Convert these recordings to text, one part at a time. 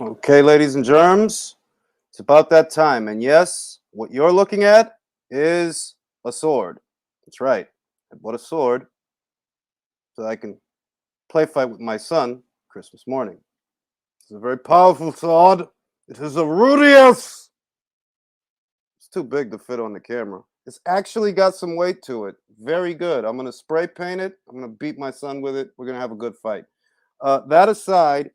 Okay, ladies and germs, it's about that time. And yes, what you're looking at is a sword. That's right. I bought a sword so I can play fight with my son Christmas morning. It's a very powerful sword. It is a Rudius. It's too big to fit on the camera. It's actually got some weight to it. Very good. I'm going to spray paint it. I'm going to beat my son with it. We're going to have a good fight. That aside,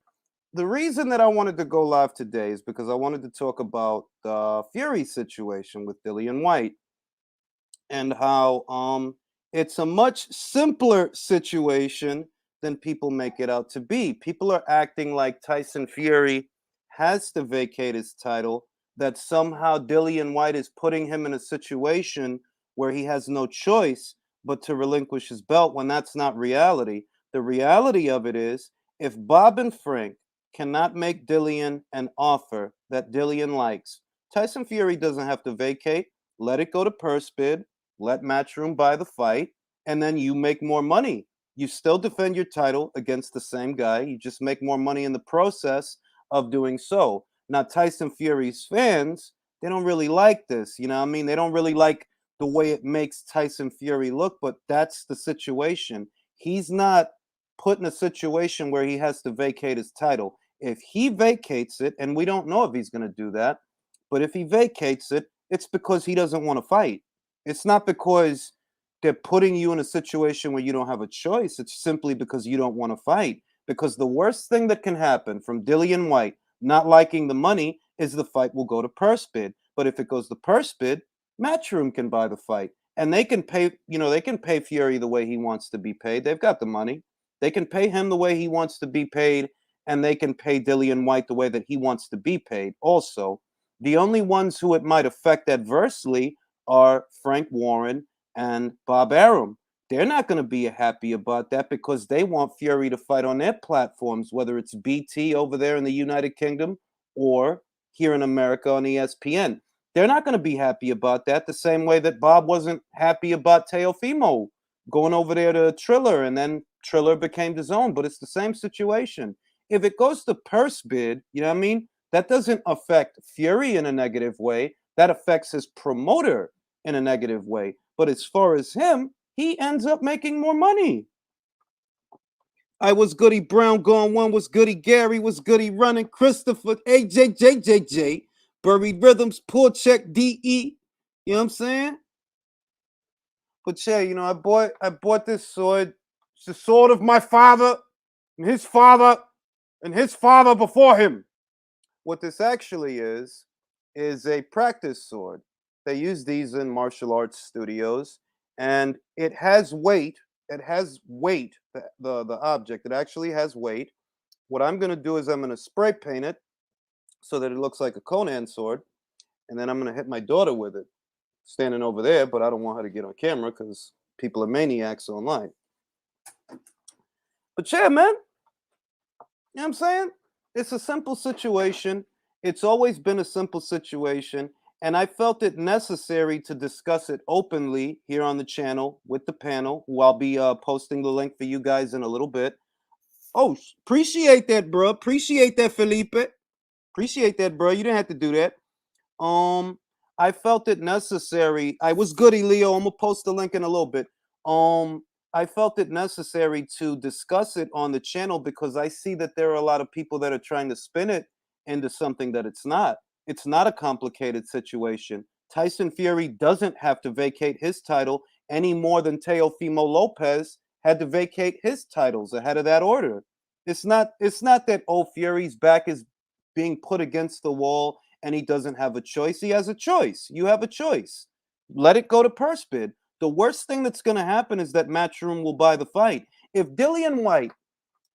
the reason that I wanted to go live today is because I wanted to talk about the Fury situation with Dillian White and how it's a much simpler situation than people make it out to be. People are acting like Tyson Fury has to vacate his title, that somehow Dillian White is putting him in a situation where he has no choice but to relinquish his belt when that's not reality. The reality of it is, if Bob and Frank cannot make Dillian an offer that Dillian likes, Tyson Fury doesn't have to vacate. Let it go to purse bid, let Matchroom buy the fight, and then you make more money. You still defend your title against the same guy. You just make more money in the process of doing so. Now, Tyson Fury's fans, they don't really like this. You know what I mean? They don't really like the way it makes Tyson Fury look, but that's the situation. He's not put in a situation where he has to vacate his title. If he vacates it, and we don't know if he's going to do that, but if he vacates it, it's because he doesn't want to fight. It's not because they're putting you in a situation where you don't have a choice. It's simply because you don't want to fight. Because the worst thing that can happen from Dillian White not liking the money is the fight will go to purse bid. But if it goes to purse bid, Matchroom can buy the fight. And they can pay, they can pay Fury the way he wants to be paid. They've got the money. They can pay him the way he wants to be paid, and they can pay Dillian White the way that he wants to be paid also. The only ones who it might affect adversely are Frank Warren and Bob Arum. They're not going to be happy about that because they want Fury to fight on their platforms, whether it's BT over there in the United Kingdom or here in America on ESPN. They're not going to be happy about that the same way that Bob wasn't happy about Teofimo going over there to Triller, and then Triller became his own. But it's the same situation. If it goes to purse bid, you know what I mean? That doesn't affect Fury in a negative way. That affects his promoter in a negative way. But as far as him, he ends up making more money. I was Goody Brown going one, was Goody Gary, was Goody running, Christopher, AJJJJ, Buried Rhythms, Poor Check, DE. You know what I'm saying? But yeah, I bought this sword. It's the sword of my father and his father and his father before him. What this actually is a practice sword. They use these in martial arts studios, and it has weight. It has weight. The object. It actually has weight. What I'm going to do is I'm going to spray paint it so that it looks like a Conan sword, and then I'm going to hit my daughter with it, standing over there. But I don't want her to get on camera because people are maniacs online. But yeah, man, you know what I'm saying? It's a simple situation. It's always been a simple situation. And I felt it necessary to discuss it openly here on the channel with the panel, who I'll be posting the link for you guys in a little bit. Oh, appreciate that, bro. Appreciate that, Felipe. Appreciate that, bro. You didn't have to do that. Um, I felt it necessary. I was goody, Leo. I'm gonna post the link in a little bit. Um, I felt it necessary to discuss it on the channel because I see that there are a lot of people that are trying to spin it into something that it's not. It's not a complicated situation. Tyson Fury doesn't have to vacate his title any more than Teofimo Lopez had to vacate his titles ahead of that order. It's not that Fury's back is being put against the wall and he doesn't have a choice. He has a choice. You have a choice. Let it go to purse bid. The worst thing that's going to happen is that Matchroom will buy the fight. If Dillian White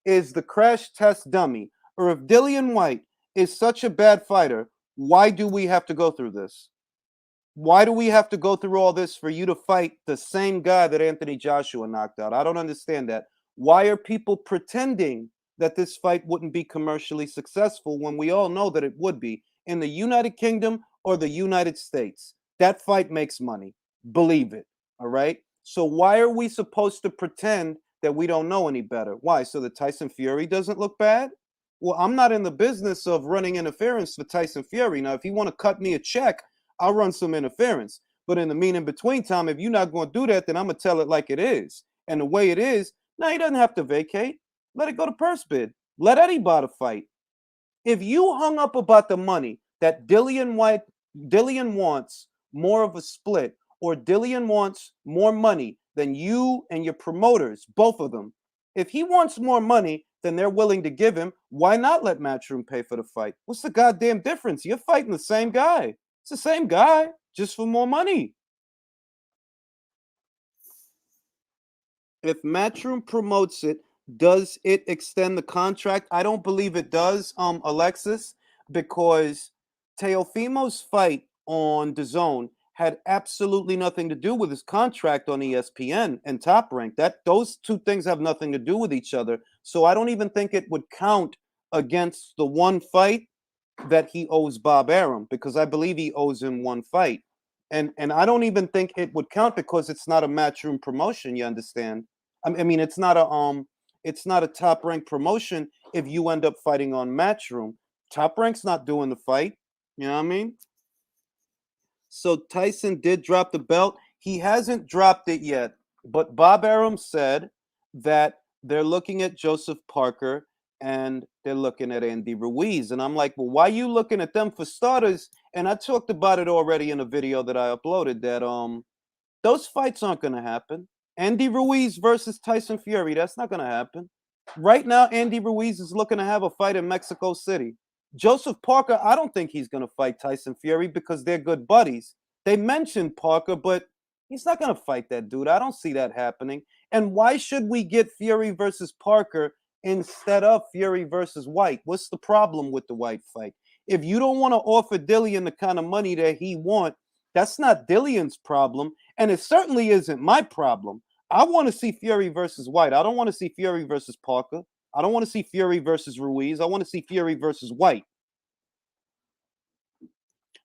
is the crash test dummy, or if Dillian White is such a bad fighter, why do we have to go through this? Why do we have to go through all this for you to fight the same guy that Anthony Joshua knocked out? I don't understand that. Why are people pretending that this fight wouldn't be commercially successful when we all know that it would be in the United Kingdom or the United States? That fight makes money. Believe it. All right. So why are we supposed to pretend that we don't know any better? Why? So that Tyson Fury doesn't look bad? Well, I'm not in the business of running interference for Tyson Fury. Now, if you want to cut me a check, I'll run some interference. But in the mean between time, if you're not going to do that, then I'm going to tell it like it is. And the way it is, now he doesn't have to vacate. Let it go to purse bid. Let Eddie buy the fight. If you hung up about the money that Dillian wants more of a split, or Dillian wants more money than you and your promoters, both of them. If he wants more money than they're willing to give him, why not let Matchroom pay for the fight? What's the goddamn difference? You're fighting the same guy. It's the same guy, just for more money. If Matchroom promotes it, does it extend the contract? I don't believe it does, Alexis, because Teofimo's fight on DAZN had absolutely nothing to do with his contract on ESPN and Top Rank. Those two things have nothing to do with each other. So I don't even think it would count against the one fight that he owes Bob Arum, because I believe he owes him one fight. And I don't even think it would count because it's not a Matchroom promotion, you understand? I mean, it's not a Top Rank promotion if you end up fighting on Matchroom. Top Rank's not doing the fight. You know what I mean? So Tyson did drop the belt. He hasn't dropped it yet, but Bob Arum said that they're looking at Joseph Parker and they're looking at Andy Ruiz. And I'm like, well, why are you looking at them for starters? And I talked about it already in a video that I uploaded, that those fights aren't going to happen. Andy Ruiz versus Tyson Fury, that's not going to happen. Right now, Andy Ruiz is looking to have a fight in Mexico City. Joseph Parker, I don't think he's going to fight Tyson Fury because they're good buddies. They mentioned Parker, but he's not going to fight that dude. I don't see that happening. And why should we get Fury versus Parker instead of Fury versus White? What's the problem with the White fight? If you don't want to offer Dillian the kind of money that he wants, that's not Dillian's problem, and it certainly isn't my problem. I want to see Fury versus White. I don't want to see Fury versus Parker. I don't want to see Fury versus Ruiz. I want to see Fury versus White.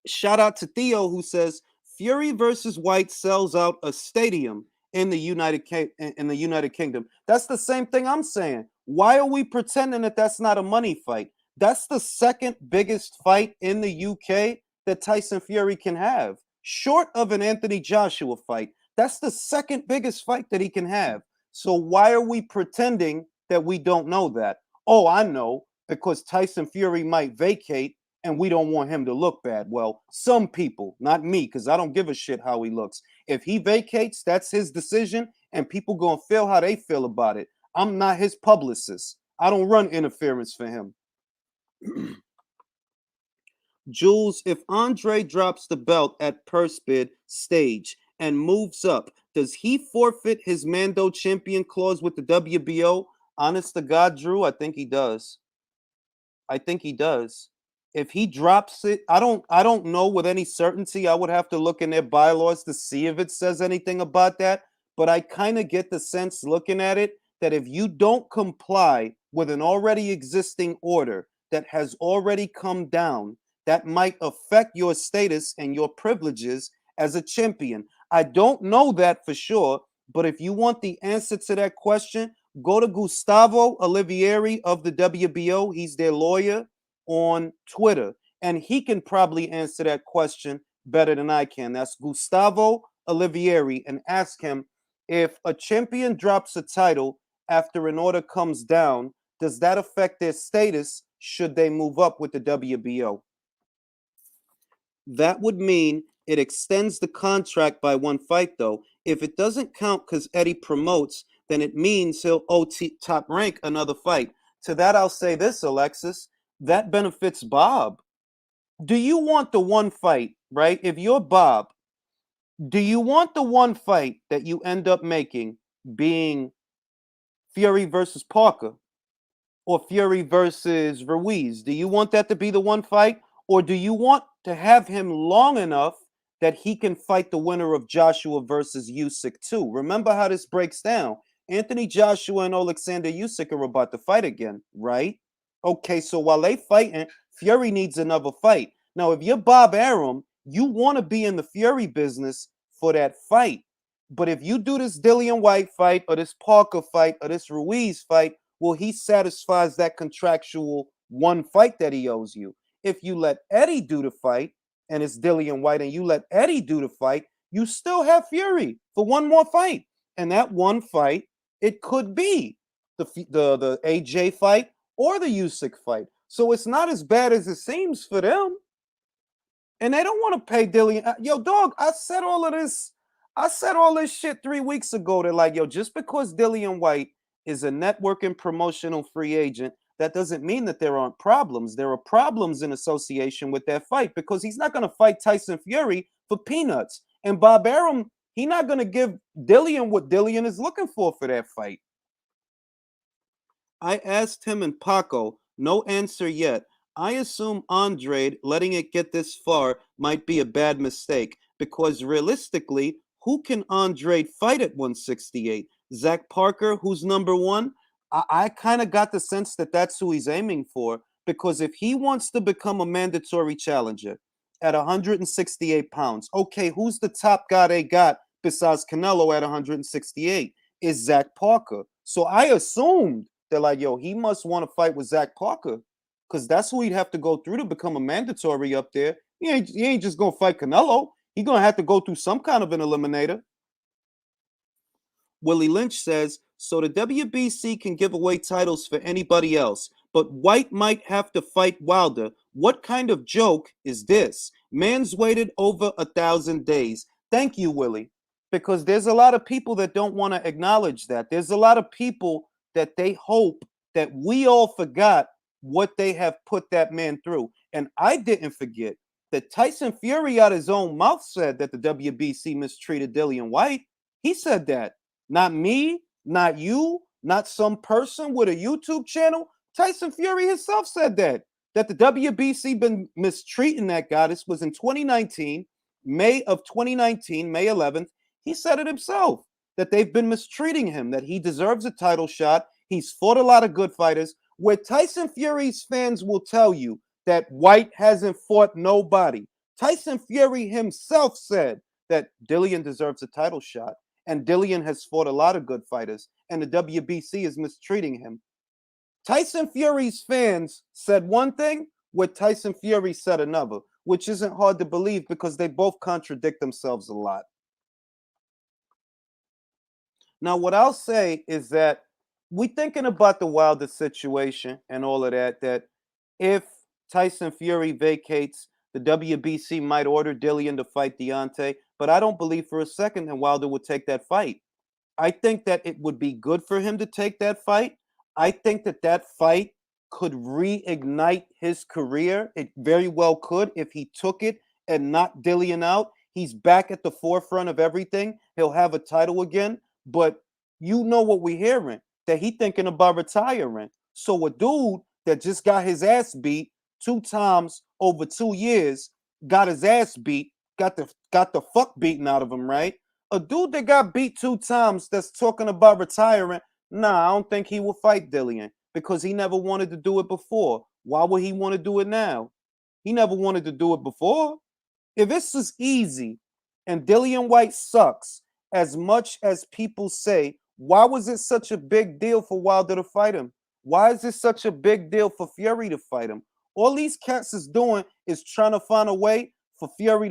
Shout out to Theo, who says Fury versus White sells out a stadium in the United Kingdom. That's the same thing I'm saying. Why are we pretending that that's not a money fight? That's the second biggest fight in the UK that Tyson Fury can have, short of an Anthony Joshua fight. That's the second biggest fight that he can have. So why are we pretending that we don't know that? Oh, I know, because Tyson Fury might vacate and we don't want him to look bad. Well, some people, not me, because I don't give a shit how he looks. If he vacates, that's his decision, and people gonna feel how they feel about it. I'm not his publicist. I don't run interference for him. Jules, if Andrade drops the belt at purse bid stage and moves up, does he forfeit his Mando champion clause with the WBO? Honest to God, Drew, I think he does. I think he does. If he drops it, I don't know with any certainty. I would have to look in their bylaws to see if it says anything about that. But I kind of get the sense looking at it that if you don't comply with an already existing order that has already come down, that might affect your status and your privileges as a champion. I don't know that for sure, but if you want the answer to that question, go to Gustavo Olivieri of the WBO. He's their lawyer on Twitter, and he can probably answer that question better than I can. That's Gustavo Olivieri, and ask him, if a champion drops a title after an order comes down, does that affect their status should they move up with the WBO? That would mean it extends the contract by one fight, though. If it doesn't count because Eddie promotes, then it means he'll owe Top Rank another fight. To that, I'll say this, Alexis. That benefits Bob. Do you want the one fight, right? If you're Bob, do you want the one fight that you end up making being Fury versus Parker or Fury versus Ruiz? Do you want that to be the one fight? Or do you want to have him long enough that he can fight the winner of Joshua versus Usyk too? Remember how this breaks down. Anthony Joshua and Alexander Usyk are about to fight again, right? Okay, so while they fighting, Fury needs another fight. Now, if you're Bob Arum, you want to be in the Fury business for that fight. But if you do this Dillian White fight or this Parker fight or this Ruiz fight, well, he satisfies that contractual one fight that he owes you. If you let Eddie do the fight, and it's Dillian White, and you let Eddie do the fight, you still have Fury for one more fight. And that one fight, it could be the AJ fight or the Usyk fight. So it's not as bad as it seems for them. And they don't want to pay Dillian. Yo, dog, I said all of this. I said all this shit 3 weeks ago. They're like, yo, just because Dillian White is a network and promotional free agent, that doesn't mean that there aren't problems. There are problems in association with that fight because he's not going to fight Tyson Fury for peanuts. And Bob Arum, he's not going to give Dillian what Dillian is looking for that fight. I asked him and Paco, no answer yet. I assume Andrade letting it get this far might be a bad mistake because realistically, who can Andrade fight at 168? Zach Parker, who's number one? I kind of got the sense that that's who he's aiming for because if he wants to become a mandatory challenger at 168 pounds, okay, who's the top guy they got besides Canelo at 168? Is Zach Parker. So I assumed they're like, yo, he must want to fight with Zach Parker because that's who he'd have to go through to become a mandatory up there. He ain't just going to fight Canelo. He's going to have to go through some kind of an eliminator. Willie Lynch says, so the WBC can give away titles for anybody else, but White might have to fight Wilder. What kind of joke is this? Man's waited over 1,000 days. Thank you, Willie, because there's a lot of people that don't want to acknowledge that. There's a lot of people that they hope that we all forgot what they have put that man through. And I didn't forget that Tyson Fury out his own mouth said that the WBC mistreated Dillian White. He said that. Not me, not you, not some person with a YouTube channel. Tyson Fury himself said that the WBC been mistreating that guy. This was in 2019, May of 2019, May 11th. He said it himself that they've been mistreating him, that he deserves a title shot. He's fought a lot of good fighters. Where Tyson Fury's fans will tell you that White hasn't fought nobody. Tyson Fury himself said that Dillian deserves a title shot. And Dillian has fought a lot of good fighters, and the WBC is mistreating him. Tyson Fury's fans said one thing, where Tyson Fury said another, which isn't hard to believe because they both contradict themselves a lot. Now, what I'll say is that we thinking about the Wilder situation and all of that, that if Tyson Fury vacates, the WBC might order Dillian to fight Deontay, but I don't believe for a second that Wilder would take that fight. I think that it would be good for him to take that fight. I think that that fight could reignite his career. It very well could if he took it and knocked Dillian out. He's back at the forefront of everything. He'll have a title again, but you know what we're hearing, that he thinking about retiring. So a dude that just got his ass beat 2 times over 2 years, got his ass beat, got the fuck beaten out of him, right? A dude that got beat 2 times that's talking about retiring, nah, I don't think he will fight Dillian because he never wanted to do it before. Why would he want to do it now? He never wanted to do it before. If this is easy and Dillian White sucks as much as people say, why was it such a big deal for Wilder to fight him? Why is it such a big deal for Fury to fight him? All these cats is doing is trying to find a way for Fury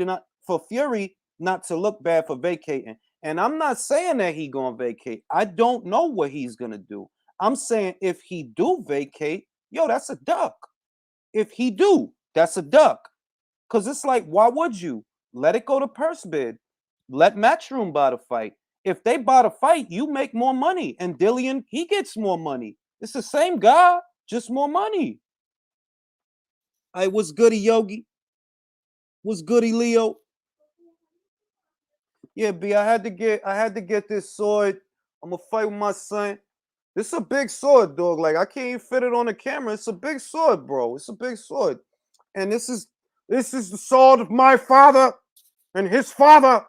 not to look bad for vacating. And I'm not saying that he gonna vacate. I don't know what he's gonna do. I'm saying if he do vacate, yo, that's a duck. If he do, that's a duck. Because it's like, why would you? Let it go to purse bid. Let Matchroom buy the fight. If they buy the fight, you make more money. And Dillian, he gets more money. It's the same guy, just more money. Hey, what's goody, Yogi? What's goody, Leo? Yeah, B, I had to get this sword. I'm gonna fight with my son. This is a big sword, dog. Like, I can't even fit it on the camera. It's a big sword, bro. It's a big sword. And this is the sword of my father and his father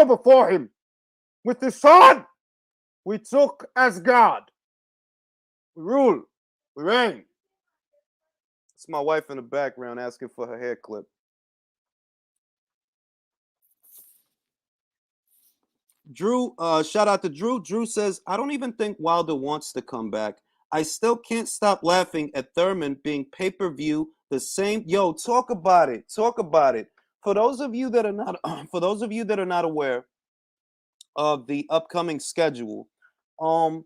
before him. With this sword, we took Asgard. We rule. We reign. It's my wife in the background asking for her hair clip. Drew, shout out to Drew. Drew says, I don't even think Wilder wants to come back. I still can't stop laughing at Thurman being pay-per-view the same. Yo, talk about it. Talk about it. For those of you that are not, for those of you that are not aware of the upcoming schedule, um,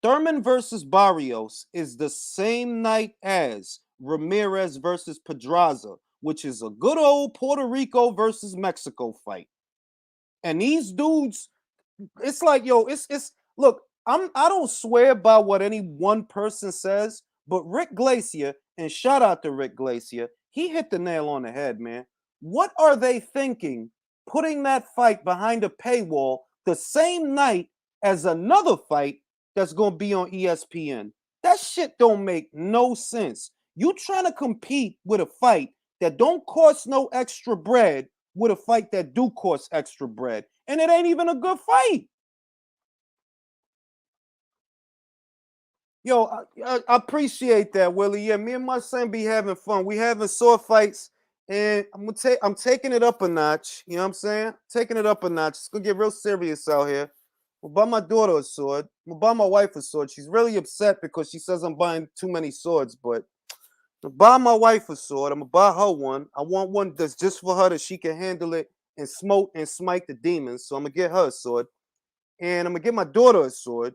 Thurman versus Barrios is the same night as Ramirez versus Pedraza, which is a good old Puerto Rico versus Mexico fight. And these dudes, it's like, yo, it's look, I don't swear by what any one person says, but Rick Glacier, and shout out to Rick Glacier, he hit the nail on the head, man. What are they thinking putting that fight behind a paywall the same night as another fight that's gonna be on ESPN? That shit don't make no sense. You trying to compete with a fight that don't cost no extra bread with a fight that do cost extra bread, and it ain't even a good fight. Yo, I appreciate that, Willie. Yeah, me and my son be having fun. We having sword fights, and I'm taking it up a notch. You know what I'm saying? Taking it up a notch. It's gonna get real serious out here. I'm gonna buy my daughter a sword. I'm gonna buy my wife a sword. She's really upset because she says I'm buying too many swords, but I'm gonna buy my wife a sword. I'm gonna buy her one. I want one that's just for her that she can handle it and smote and smite the demons. So I'm gonna get her a sword, and I'm gonna get my daughter a sword.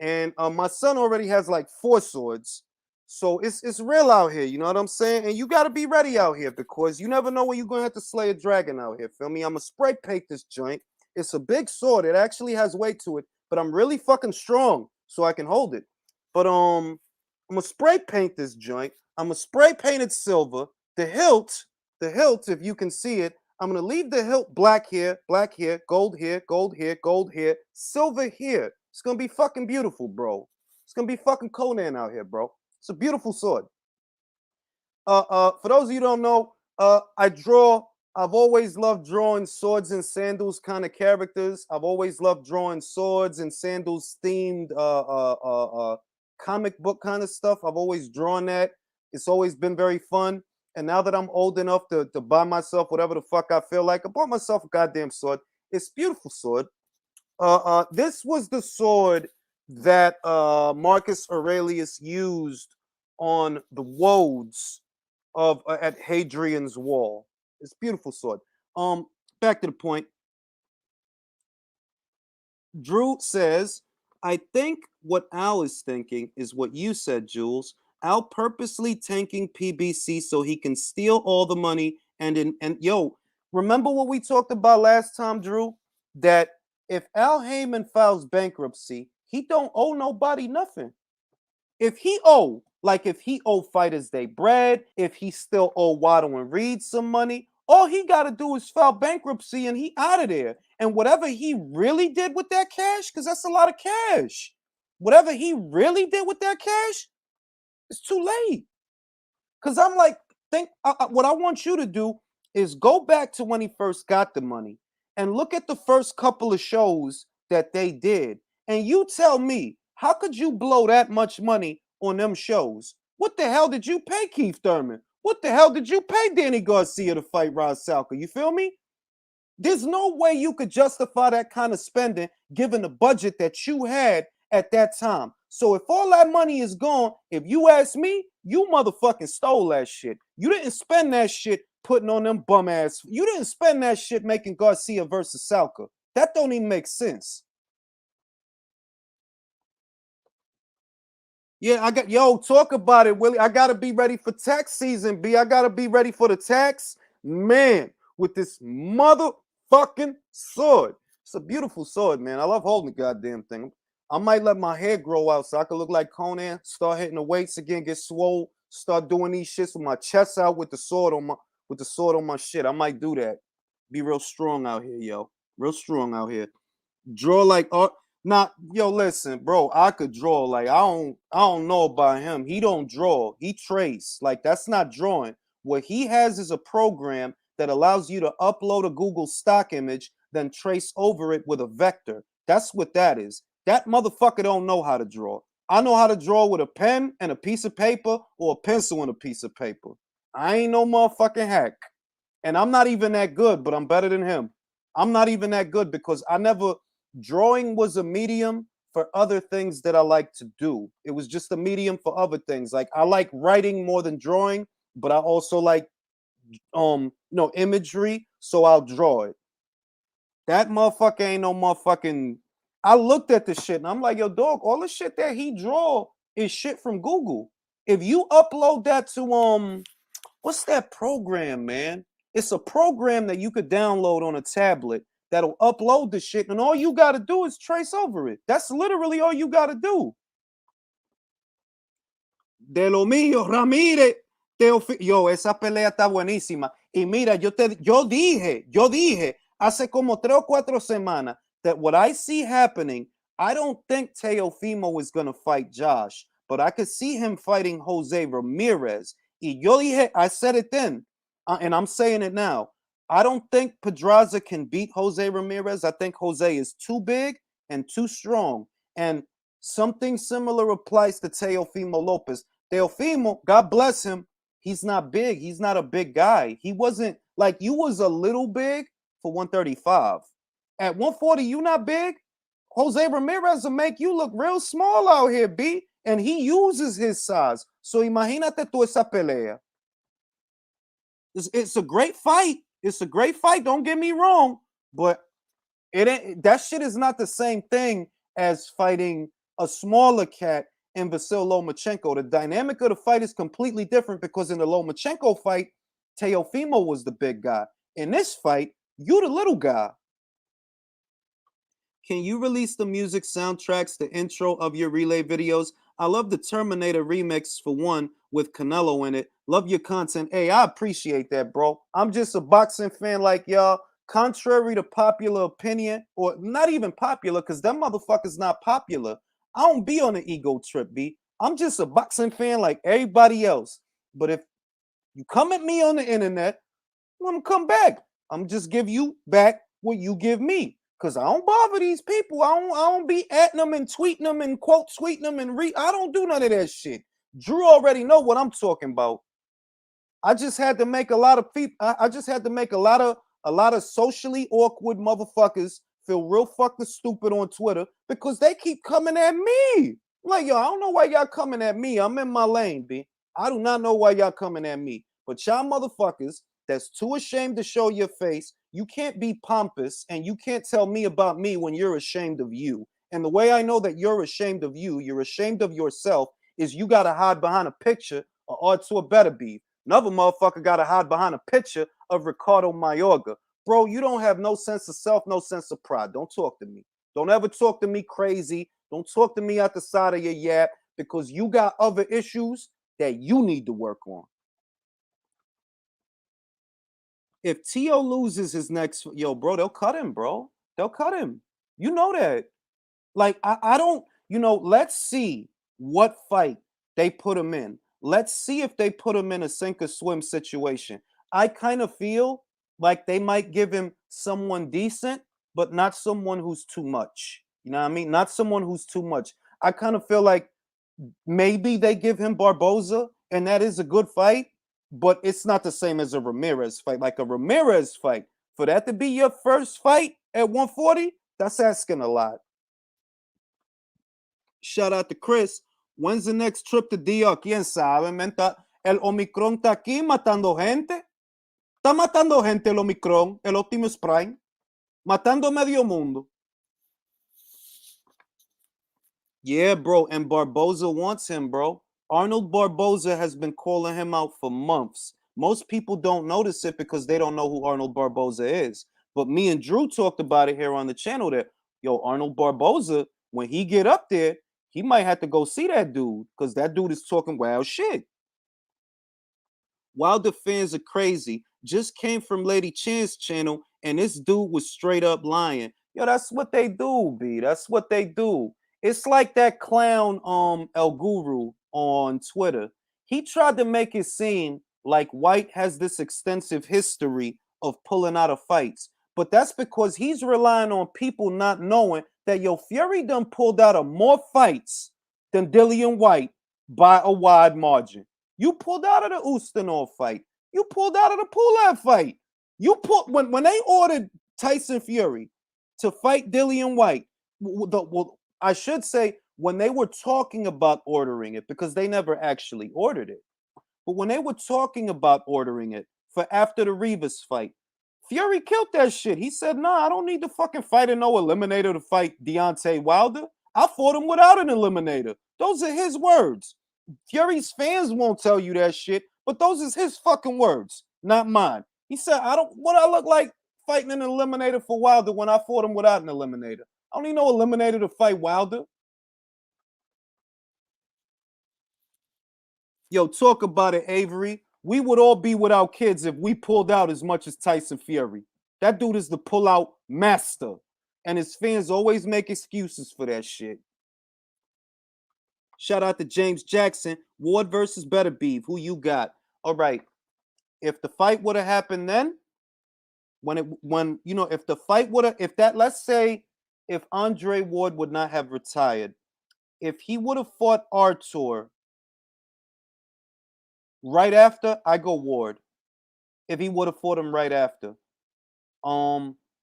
And my son already has like 4 swords, so it's real out here. You know what I'm saying? And you gotta be ready out here because you never know when you're gonna have to slay a dragon out here. Feel me? I'm gonna spray paint this joint. It's a big sword. It actually has weight to it, but I'm really fucking strong, so I can hold it. But I'm gonna spray paint this joint. I'm gonna spray paint it silver. The hilt, the hilt, if you can see it, I'm gonna leave the hilt black here, gold here, gold here, gold here, silver here. It's gonna be fucking beautiful, bro. It's gonna be fucking Conan out here, bro. It's a beautiful sword. For those of you who don't know, I draw. I've always loved drawing swords and sandals kind of characters. I've always loved drawing swords and sandals themed comic book kind of stuff. I've always drawn that. It's always been very fun. And now that I'm old enough to buy myself whatever the fuck I feel like, I bought myself a goddamn sword. It's a beautiful sword. This was the sword that Marcus Aurelius used on the woads of at Hadrian's Wall. It's a beautiful sword. Back to the point. Drew says, I think what Al is thinking is what you said, Jules. Al purposely tanking PBC so he can steal all the money and yo, remember what we talked about last time, Drew? That if Al Heyman files bankruptcy, he don't owe nobody nothing. If he owe, like if he owe Fighters Day bread, if he still owe Waddle and Reed some money, all he got to do is file bankruptcy and he out of there. And whatever he really did with that cash, because that's a lot of cash, whatever he really did with that cash, it's too late. Because I'm like, what I want you to do is go back to when he first got the money and look at the first couple of shows that they did. And you tell me, how could you blow that much money on them shows? What the hell did you pay Keith Thurman? What the hell did you pay Danny Garcia to fight Rod Salka? You feel me? There's no way you could justify that kind of spending given the budget that you had at that time. So if all that money is gone, if you ask me, you motherfucking stole that shit. You didn't spend that shit putting on them bum ass. You didn't spend that shit making Garcia versus Salka. That don't even make sense. Yeah, talk about it, Willie. I gotta be ready for tax season, B. I gotta be ready for the tax. Man, with this motherfucking sword. It's a beautiful sword, man. I love holding the goddamn thing. I might let my hair grow out so I can look like Conan, start hitting the weights again, get swole, start doing these shits with my chest out with the sword on my shit. I might do that. Be real strong out here, yo. Real strong out here. Draw like art. Not yo, listen, bro. I could draw. Like I don't know about him. He don't draw. He trace. Like that's not drawing. What he has is a program that allows you to upload a Google stock image, then trace over it with a vector. That's what that is. That motherfucker don't know how to draw. I know how to draw with a pen and a piece of paper or a pencil and a piece of paper. I ain't no motherfucking hack. And I'm not even that good, but I'm better than him. I'm not even that good because drawing was a medium for other things that I like to do. It was just a medium for other things. Like I like writing more than drawing, but I also like imagery, so I'll draw it. That motherfucker ain't no motherfucking. I looked at the shit and I'm like, yo, dog, all the shit that he draw is shit from Google. If you upload that to what's that program, man? It's a program that you could download on a tablet that'll upload the shit, and all you gotta do is trace over it. That's literally all you gotta do. De lo mío, Ramírez. Yo, esa pelea está buenísima. Y mira, yo dije hace como 3 or 4 semanas that what I see happening, I don't think Teofimo is going to fight Josh, but I could see him fighting Jose Ramirez. Y yo dije, I said it then, and I'm saying it now. I don't think Pedraza can beat Jose Ramirez. I think Jose is too big and too strong. And something similar applies to Teofimo Lopez. Teofimo, God bless him, he's not big. He's not a big guy. He wasn't like you was a little big for 135. At 140, you not big. Jose Ramirez will make you look real small out here, B. And he uses his size. So imagínate tú esa pelea. It's a great fight. It's a great fight. Don't get me wrong. But it ain't, that shit is not the same thing as fighting a smaller cat in Vasyl Lomachenko. The dynamic of the fight is completely different because in the Lomachenko fight, Teofimo was the big guy. In this fight, you the little guy. Can you release the music soundtracks, the intro of your relay videos? I love the Terminator remix for one with Canelo in it. Love your content. Hey, I appreciate that, bro. I'm just a boxing fan like y'all. Contrary to popular opinion, or not even popular, because them motherfuckers not popular. I don't be on an ego trip, B. I'm just a boxing fan like everybody else. But if you come at me on the internet, I'm gonna come back. I'm just give you back what you give me. Cause I don't bother these people. I don't be at them and tweeting them and quote tweeting them and I don't do none of that shit. Drew already know what I'm talking about. I just had to make a lot of people. I just had to make a lot of socially awkward motherfuckers feel real fucking stupid on Twitter because they keep coming at me. Like, yo, I don't know why y'all coming at me. I'm in my lane, B. I do not know why y'all coming at me. But y'all motherfuckers that's too ashamed to show your face, you can't be pompous and you can't tell me about me when you're ashamed of you. And the way I know that you're ashamed of you're ashamed of yourself, is you got to hide behind a picture of Artur Beterbiev. Another motherfucker got to hide behind a picture of Ricardo Mayorga. Bro, you don't have no sense of self, no sense of pride. Don't talk to me. Don't ever talk to me crazy. Don't talk to me out the side of your yap because you got other issues that you need to work on. If T.O. loses his next, yo, bro, they'll cut him, bro. They'll cut him. You know that. Like, I don't, let's see what fight they put him in. Let's see if they put him in a sink or swim situation. I kind of feel like they might give him someone decent, but not someone who's too much. You know what I mean? Not someone who's too much. I kind of feel like maybe they give him Barboza, and that is a good fight, but it's not the same as a Ramirez fight. Like a Ramirez fight, for that to be your first fight at 140, that's asking a lot. Shout out to Chris. When's the next trip to DR? ¿Quién sabe? El Omicron está aquí matando gente. Está matando gente el Omicron, el Optimus Prime. Matando medio mundo. Yeah, bro. And Barboza wants him, bro. Arnold Barboza has been calling him out for months. Most people don't notice it because they don't know who Arnold Barboza is. But me and Drew talked about it here on the channel that, yo, Arnold Barboza, when he get up there, he might have to go see that dude because that dude is talking wild shit. Wilder fans are crazy. Just came from Lady Chan's channel, and this dude was straight up lying. Yo, that's what they do, B. That's what they do. It's like that clown, El Guru on Twitter. He tried to make it seem like White has this extensive history of pulling out of fights. But that's because he's relying on people not knowing that, yo, Fury done pulled out of more fights than Dillian White by a wide margin. You pulled out of the Ustinov fight. You pulled out of the Pulev fight. You when they ordered Tyson Fury to fight Dillian White, I should say when they were talking about ordering it, because they never actually ordered it. But when they were talking about ordering it for after the Rivas fight, Fury killed that shit. He said, "Nah, I don't need to fucking fight a no eliminator to fight Deontay Wilder. I fought him without an eliminator." Those are his words. Fury's fans won't tell you that shit, but those is his fucking words, not mine. He said, "I don't. What I look like fighting an eliminator for Wilder when I fought him without an eliminator. I don't need no eliminator to fight Wilder." Yo, talk about it, Avery. We would all be without kids if we pulled out as much as Tyson Fury. That dude is the pull-out master. And his fans always make excuses for that shit. Shout out to James Jackson. Ward versus Better Beef. Who you got? All right. If the fight would have happened then, if the fight would have, let's say, if Andre Ward would not have retired, if he would have fought Artur right after, I go Ward. If he would have fought him right after.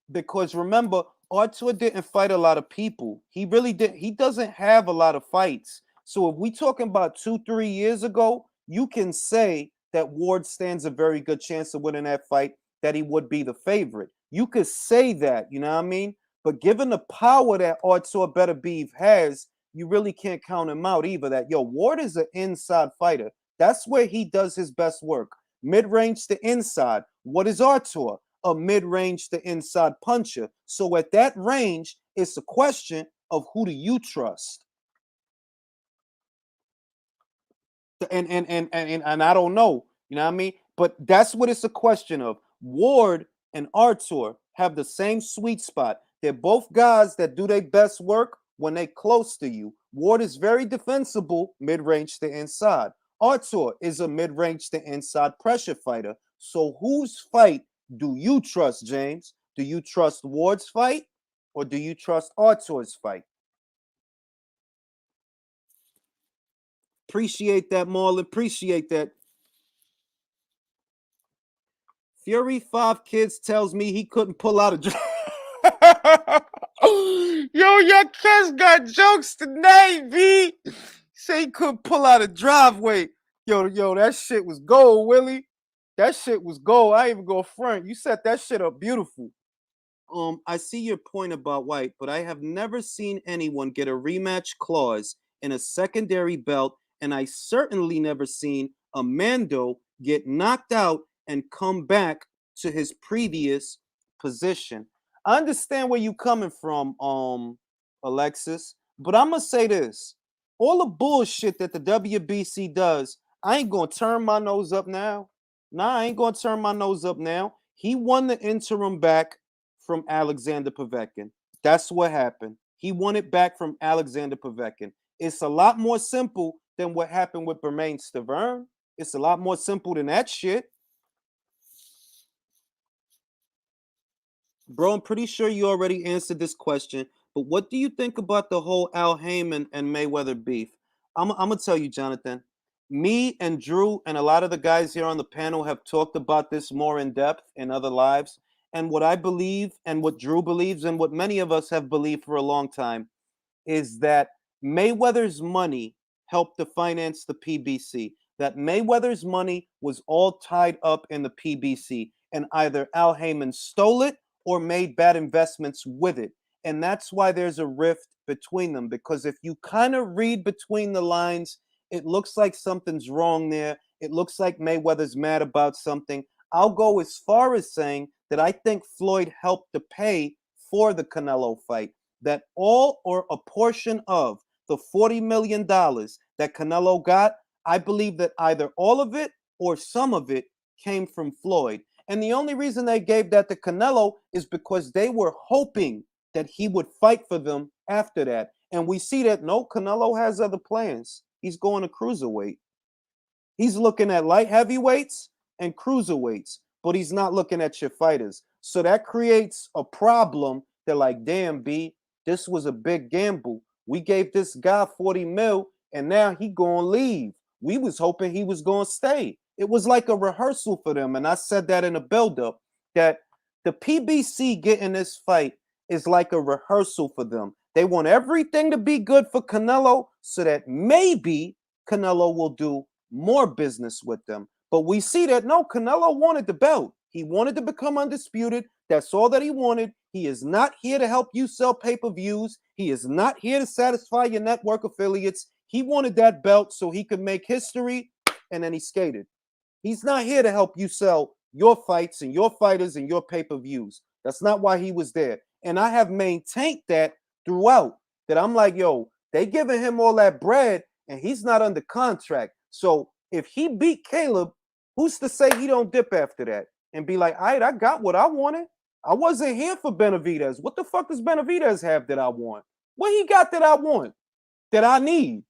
Because remember, Artur didn't fight a lot of people. He really did. He doesn't have a lot of fights. So if we talking about 2-3 years ago, you can say that Ward stands a very good chance of winning that fight, that he would be the favorite. You could say that, you know what I mean? But given the power that Artur Better Beef has, you really can't count him out either. That, yo, Ward is an inside fighter. That's where he does his best work. Mid-range to inside. What is Artur? A mid-range to inside puncher. So at that range, it's a question of who do you trust? And I don't know, you know what I mean? But that's what it's a question of. Ward and Artur have the same sweet spot. They're both guys that do their best work when they close to you. Ward is very defensible, mid-range to inside. Artur is a mid-range to inside pressure fighter. So whose fight do you trust, James? Do you trust Ward's fight or do you trust Artur's fight? Appreciate that, Marlon. Appreciate that. Fury 5 Kids tells me he couldn't pull out a Yo, your kids got jokes tonight, B. Say he couldn't pull out a driveway. Yo, that shit was gold, Willie. That shit was gold. I ain't even go front. You set that shit up beautiful. I see your point about White, but I have never seen anyone get a rematch clause in a secondary belt, and I certainly never seen a Mando get knocked out and come back to his previous position. I understand where you coming from, Alexis, but I'm gonna say this: all the bullshit that the WBC does, I ain't gonna turn my nose up now. Nah, I ain't gonna turn my nose up now. He won the interim back from Alexander Povetkin. That's what happened. He won it back from Alexander Povetkin. It's a lot more simple than what happened with Bermain Stavern. It's a lot more simple than that shit. Bro, I'm pretty sure you already answered this question, but what do you think about the whole Al Heyman and Mayweather beef? I'm going to tell you, Jonathan. Me and Drew and a lot of the guys here on the panel have talked about this more in depth in other lives. And what I believe and what Drew believes and what many of us have believed for a long time is that Mayweather's money helped to finance the PBC. That Mayweather's money was all tied up in the PBC, and either Al Heyman stole it or made bad investments with it. And that's why there's a rift between them, because if you kind of read between the lines, it looks like something's wrong there. It looks like Mayweather's mad about something. I'll go as far as saying that I think Floyd helped to pay for the Canelo fight, that all or a portion of the $40 million that Canelo got, I believe that either all of it or some of it came from Floyd. And the only reason they gave that to Canelo is because they were hoping that he would fight for them after that. And we see that, no, Canelo has other plans. He's going to cruiserweight. He's looking at light heavyweights and cruiserweights, but he's not looking at your fighters. So that creates a problem. They're like, damn, B, this was a big gamble. We gave this guy 40 mil, and now he gonna leave. We was hoping he was gonna stay. It was like a rehearsal for them, and I said that in a build-up, that the PBC getting this fight is like a rehearsal for them. They want everything to be good for Canelo so that maybe Canelo will do more business with them. But we see that no, Canelo wanted the belt. He wanted to become undisputed. That's all that he wanted. He is not here to help you sell pay-per-views. He is not here to satisfy your network affiliates. He wanted that belt so he could make history, and then he skated. He's not here to help you sell your fights and your fighters and your pay-per-views. That's not why he was there. And I have maintained that throughout. That I'm like, yo, they giving him all that bread and he's not under contract. So if he beat Caleb, who's to say he don't dip after that and be like, all right, I got what I wanted. I wasn't here for Benavidez. What the fuck does Benavidez have that I want? What he got that I want, that I need?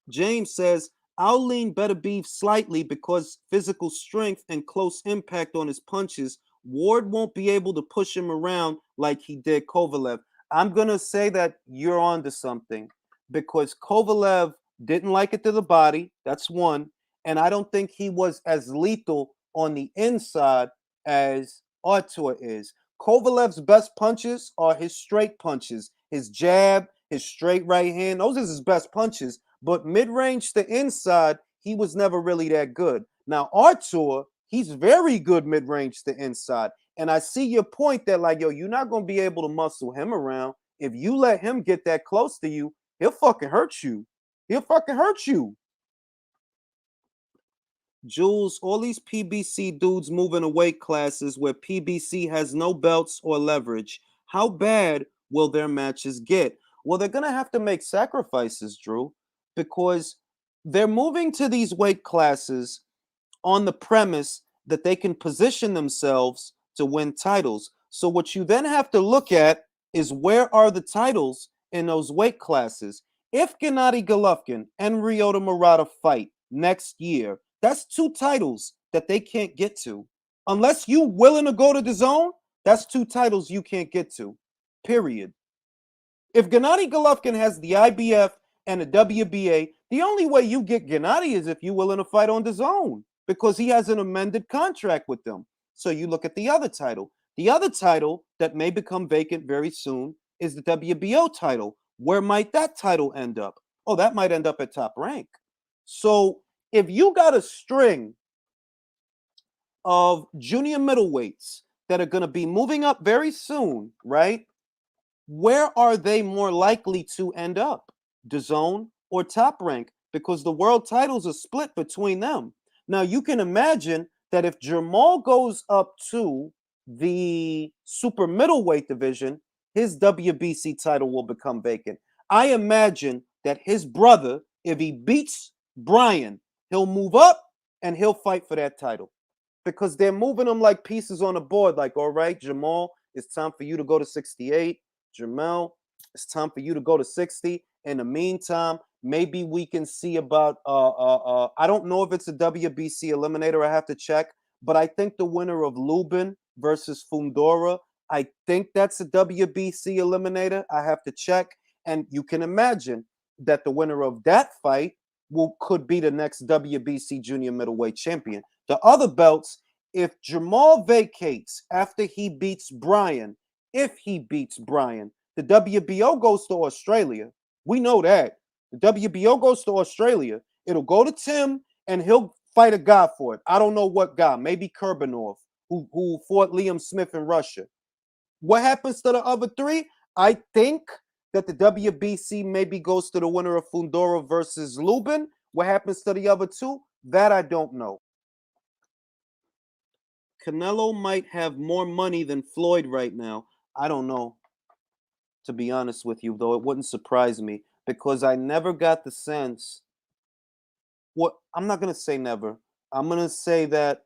James says, Outleen better be slightly because physical strength and close impact on his punches. Ward won't be able to push him around like he did Kovalev. I'm going to say that you're onto something because Kovalev didn't like it to the body. That's one. And I don't think he was as lethal on the inside as Artur is. Kovalev's best punches are his straight punches, his jab, his straight right hand. Those are his best punches. But mid-range to inside, he was never really that good. Now, Artur, he's very good mid-range to inside. And I see your point that, like, yo, you're not going to be able to muscle him around. If you let him get that close to you, he'll fucking hurt you. He'll fucking hurt you. Jules, all these PBC dudes moving to weight classes where PBC has no belts or leverage. How bad will their matches get? Well, they're going to have to make sacrifices, Drew, because they're moving to these weight classes on the premise that they can position themselves to win titles. So what you then have to look at is where are the titles in those weight classes? If Gennady Golovkin and Ryota Murata fight next year, that's 2 titles that they can't get to. Unless you willing to go to the zone, that's 2 titles you can't get to. Period. If Gennady Golovkin has the IBF and the WBA, the only way you get Gennady is if you're willing to fight on the zone because he has an amended contract with them. So you look at the other title. The other title that may become vacant very soon is the WBO title. Where might that title end up? Oh, that might end up at Top Rank. So if you got a string of junior middleweights that are going to be moving up very soon, right? Where are they more likely to end up? DAZN or Top Rank? Because the world titles are split between them. Now, you can imagine that if Jamal goes up to the super middleweight division, his WBC title will become vacant. I imagine that his brother, if he beats Brian, he'll move up and he'll fight for that title because they're moving them like pieces on a board. Like, all right, Jamal, it's time for you to go to 68. Jamel, it's time for you to go to 60. In the meantime, maybe we can see about I don't know if it's a WBC eliminator. I have to check, but I think the winner of Lubin versus Fundora, I think that's a WBC eliminator. I have to check, and you can imagine that the winner of that fight could be the next WBC junior middleweight champion. The other belts, if Jamal vacates after he beats Brian, if he beats Brian, the WBO goes to Australia. We know that. The WBO goes to Australia. It'll go to Tim, and he'll fight a guy for it. I don't know what guy. Maybe Kurbanov, who fought Liam Smith in Russia. What happens to the other 3? I think that the WBC maybe goes to the winner of Fundora versus Lubin. What happens to the other 2? That I don't know. Canelo might have more money than Floyd right now. I don't know, to be honest with you, though it wouldn't surprise me because I never got the sense. What I'm not going to say never. I'm going to say that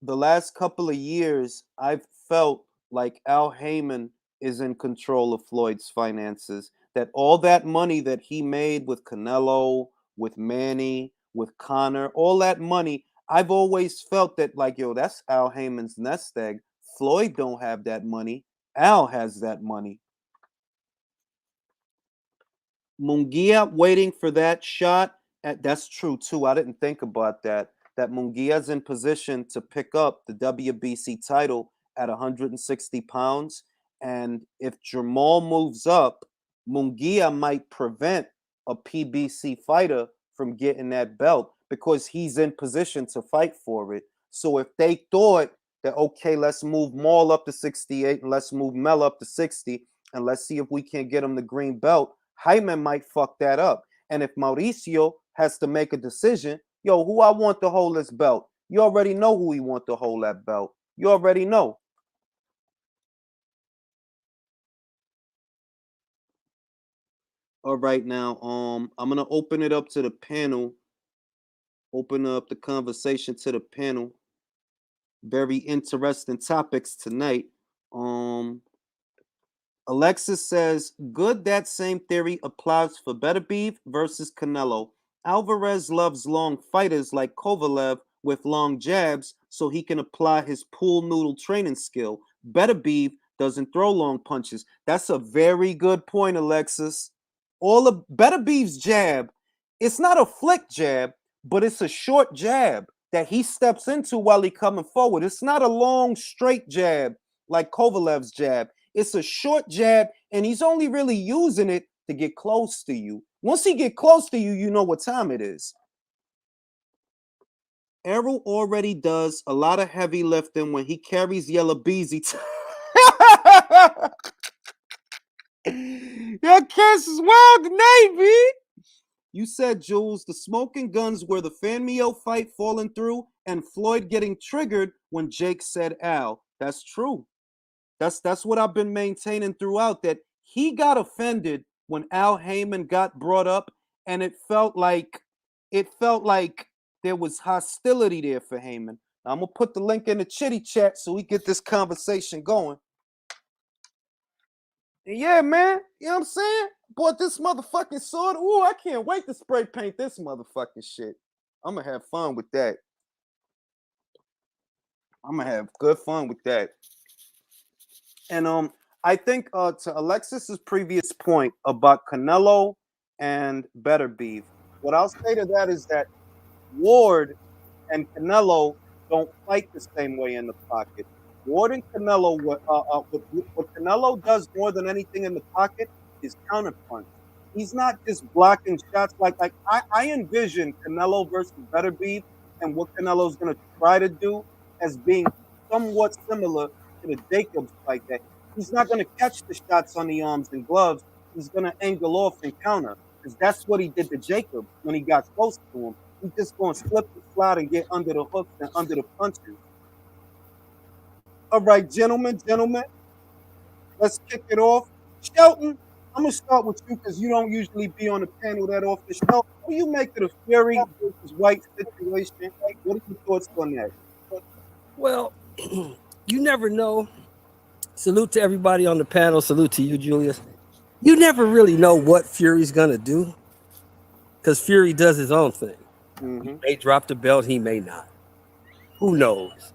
the last couple of years, I've felt like Al Heyman is in control of Floyd's finances. That all that money that he made with Canelo, with Manny, with Connor, all that money, I've always felt that, like, yo, that's Al Heyman's nest egg. Floyd don't have that money. Al has that money. Munguia waiting for that shot. That's true, too. I didn't think about that. That Munguia's in position to pick up the WBC title at 160 pounds. And if Jamal moves up, Munguia might prevent a PBC fighter from getting that belt because he's in position to fight for it. So if they thought that, okay, let's move Maul up to 68 and let's move Mel up to 60 and let's see if we can get him the green belt, Jaime might fuck that up. And if Mauricio has to make a decision, yo, who I want to hold this belt? You already know who he want to hold that belt. You already know. All right, now, I'm gonna open it up to the panel. Open up the conversation to the panel. Very interesting topics tonight. Um, Alexis says, good that same theory applies for Beterbiev versus Canelo. Alvarez loves long fighters like Kovalev with long jabs so he can apply his pool noodle training skill. Beterbiev doesn't throw long punches. That's a very good point, Alexis. All of Beterbiev's jab, it's not a flick jab, but it's a short jab that he steps into while he coming forward. It's not a long straight jab like Kovalev's jab. It's a short jab, and he's only really using it to get close to you. Once he get close to you, you know what time it is. Errol already does a lot of heavy lifting when he carries Yellow Beezy. Your kiss is wild tonight, B. You said, Jules, the smoking guns were the Fanmio fight falling through and Floyd getting triggered when Jake said Al. That's true. That's what I've been maintaining throughout, that he got offended when Al Heyman got brought up, and it felt like there was hostility there for Heyman. Now, I'm gonna put the link in the chitty chat so we get this conversation going. And yeah, man, you know what I'm saying? Bought this motherfucking sword. Ooh, I can't wait to spray paint this motherfucking shit. I'm gonna have fun with that. I'm gonna have good fun with that. And I think to Alexis's previous point about Canelo and Beterbiev, what I'll say to that is that Ward and Canelo don't fight the same way in the pocket. Ward and Canelo, what Canelo does more than anything in the pocket is counterpunch. He's not just blocking shots like I envision Canelo versus Beterbiev and what Canelo's going to try to do as being somewhat similar to the Jacobs fight. That he's not going to catch the shots on the arms and gloves. He's going to angle off and counter, because that's what he did to Jacobs when he got close to him. He's just going to slip the slide and get under the hooks and under the punches. All right, gentlemen, let's kick it off. Shelton, I'm going to start with you because you don't usually be on the panel that often. Shelton, what do you make of the Fury versus White situation? What are your thoughts on that? Well, you never know. Salute to everybody on the panel. Salute to you, Julius. You never really know what Fury's going to do, because Fury does his own thing. Mm-hmm. He may drop the belt, he may not. Who knows?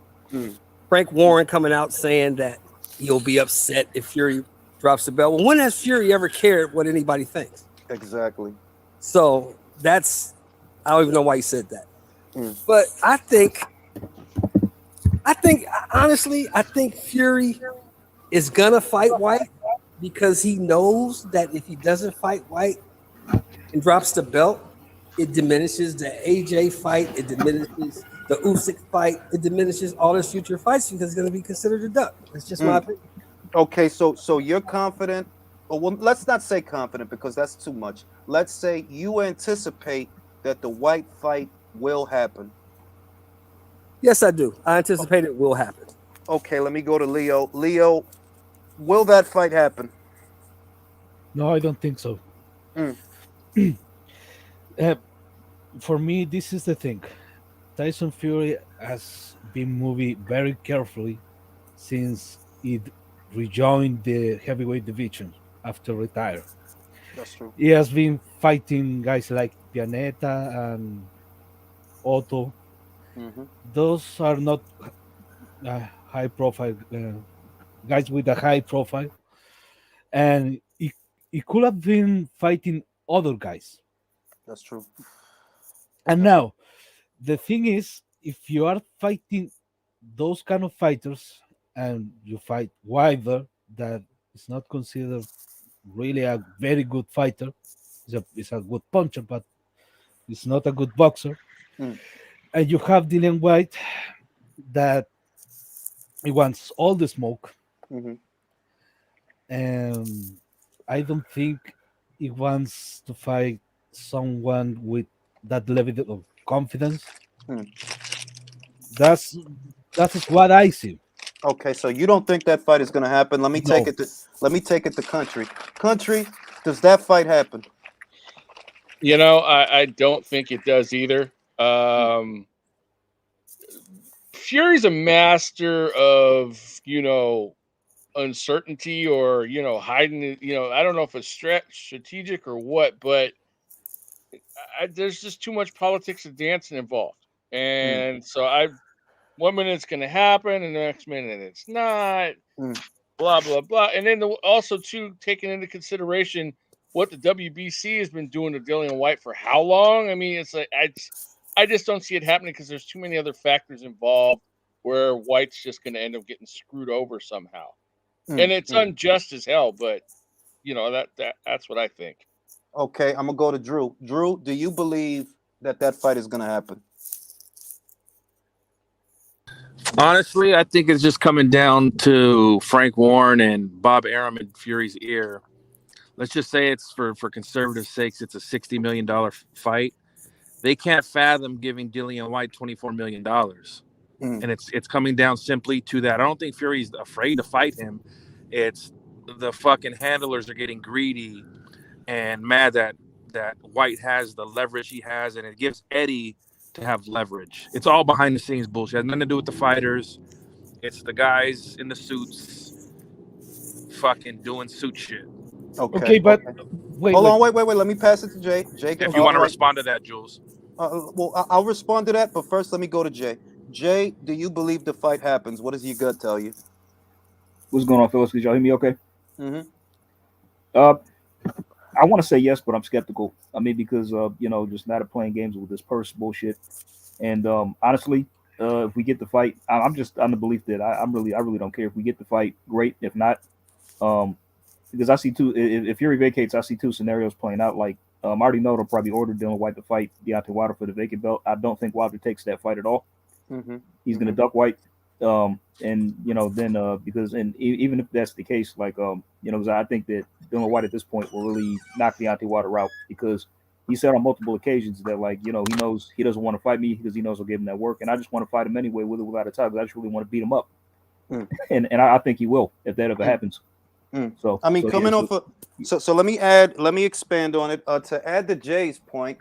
Frank Warren coming out saying that he'll be upset if Fury drops the belt. Well, when has Fury ever cared what anybody thinks? Exactly. So I don't even know why he said that. But I think honestly, I think Fury is gonna fight White because he knows that if he doesn't fight White and drops the belt, it diminishes the AJ fight, it diminishes the Usyk fight, it diminishes all his future fights because it's going to be considered a duck. That's just my opinion. Okay, so you're confident. Well, let's not say confident because that's too much. Let's say you anticipate that the White fight will happen. Yes, I do. I anticipate it will happen. Okay, let me go to Leo. Leo, will that fight happen? No, I don't think so. For me, this is the thing. Tyson Fury has been moving very carefully since it rejoined the heavyweight division after retire. That's true. He has been fighting guys like Pianeta and Otto. Those are not high profile guys with a high profile, and he could have been fighting other guys. That's true. And now the thing is, if you are fighting those kind of fighters and you fight Wilder, that He's not considered really a very good fighter. He's a good puncher, but he's not a good boxer. Mm. And you have Dillian White that he wants all the smoke, Mm-hmm. and I don't think he wants to fight someone with that level of confidence. Mm. That's that is what I see. Okay, so you don't think that fight is going to happen? Let me take No. it to country. Country, does that fight happen? I don't think it does either. Fury's a master of, uncertainty or, hiding it. I don't know if it's strategic or what, but there's just too much politics and dancing involved. And so 1 minute it's going to happen and the next minute it's not, blah, blah, blah. And then also, too, taking into consideration what the WBC has been doing to Dillian White for how long? I mean, it's like I just don't see it happening because there's too many other factors involved where White's just going to end up getting screwed over somehow. And it's unjust as hell, but, that's what I think. Okay, I'm going to go to Drew. Drew, do you believe that fight is going to happen? Honestly, I think it's just coming down to Frank Warren and Bob Arum in Fury's ear. Let's just say it's for conservative sakes, it's a $60 million fight. They can't fathom giving Dillian White $24 million. And it's coming down simply to that. I don't think Fury's afraid to fight him. It's the fucking handlers are getting greedy and mad that White has the leverage he has, and it gives Eddie to have leverage. It's all behind the scenes bullshit. It has nothing to do with the fighters. It's the guys in the suits fucking doing suit shit. Okay, but wait. Hold on, wait. Let me pass it to Jay. Jay, if you want to respond to that, Jules. Well, I'll respond to that, but first let me go to Jay. Jay, do you believe the fight happens? What does your gut tell you? What's going on, fellas? Did y'all hear me okay? Mm-hmm. I want to say yes, but I'm skeptical. I mean, because just not playing games with this purse bullshit. And honestly, if we get the fight, I'm just on the belief that I really don't care. If we get the fight, great. If not, because I see if Fury vacates, I see two scenarios playing out. Like I already know they'll probably order Dillian White to fight Deontay Wilder for the vacant belt. I don't think Wilder takes that fight at all. Mm-hmm. He's going to duck White. Because even if that's the case, because I think that Dillian White at this point will really knock Deontay Wilder out, because he said on multiple occasions that he knows he doesn't want to fight me because he knows I'll give him that work, and I just want to fight him anyway with or without a title, because I just really want to beat him up. And I think he will if that ever happens. So I mean, so let me expand on it. To add to Jay's point,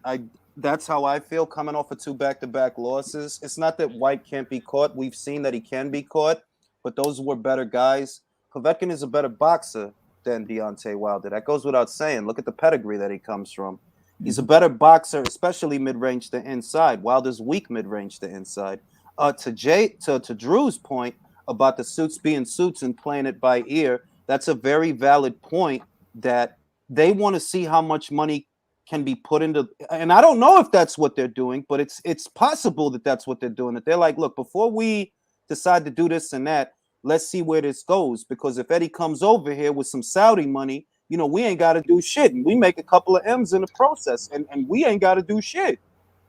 that's how I feel coming off of 2 back-to-back losses. It's not that White can't be caught. We've seen that he can be caught, but those were better guys. Povetkin is a better boxer than Deontay Wilder. That goes without saying. Look at the pedigree that he comes from. He's a better boxer, especially mid-range to inside. Wilder's weak mid-range to inside. To Drew's point about the suits being suits and playing it by ear, that's a very valid point, that they want to see how much money can be put into, and I don't know if that's what they're doing, but it's possible that that's what they're doing. That they're like, look, before we decide to do this and that, let's see where this goes. Because if Eddie comes over here with some Saudi money, we ain't got to do shit, and we make a couple of M's in the process, and we ain't got to do shit.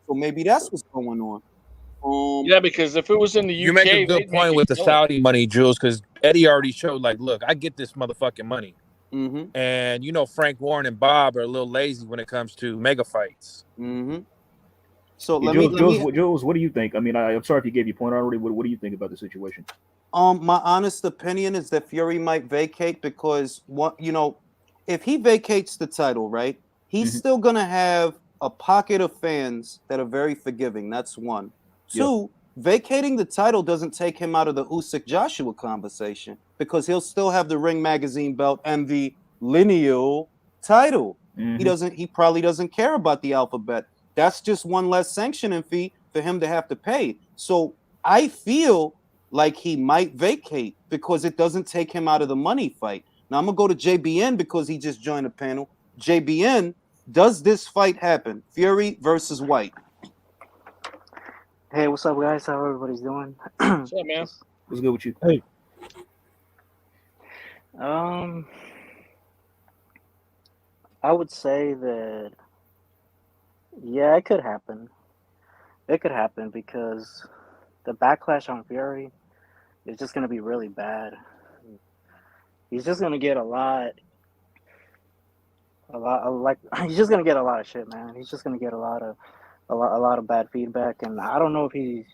So maybe that's what's going on. Yeah, because if it was in the UK, you make a good point with the Saudi money, Jules, because Eddie already showed, look, I get this motherfucking money. Mm-hmm. And Frank Warren and Bob are a little lazy when it comes to mega fights. Mm-hmm. So Jules, what do you think? I mean, I'm sorry if you gave your point already. What do you think about the situation? My honest opinion is that Fury might vacate, because if he vacates the title, right, he's still gonna have a pocket of fans that are very forgiving. That's one. Two, vacating the title doesn't take him out of the Usyk Joshua conversation, because he'll still have the Ring Magazine belt and the lineal title. He probably doesn't care about the alphabet. That's just one less sanctioning fee for him to have to pay. So I feel like he might vacate because it doesn't take him out of the money fight. Now I'm gonna go to JBN because he just joined the panel. JBN, does this fight happen? Fury versus White. Hey, what's up, guys? How everybody's doing? What's up, man? What's good with you? Hey. Um, I would say that yeah, it could happen. It could happen because the backlash on Fury is just gonna be really bad. He's just gonna get like he's just gonna get a lot of shit, man. He's just gonna get a lot of bad feedback, and I don't know if he's.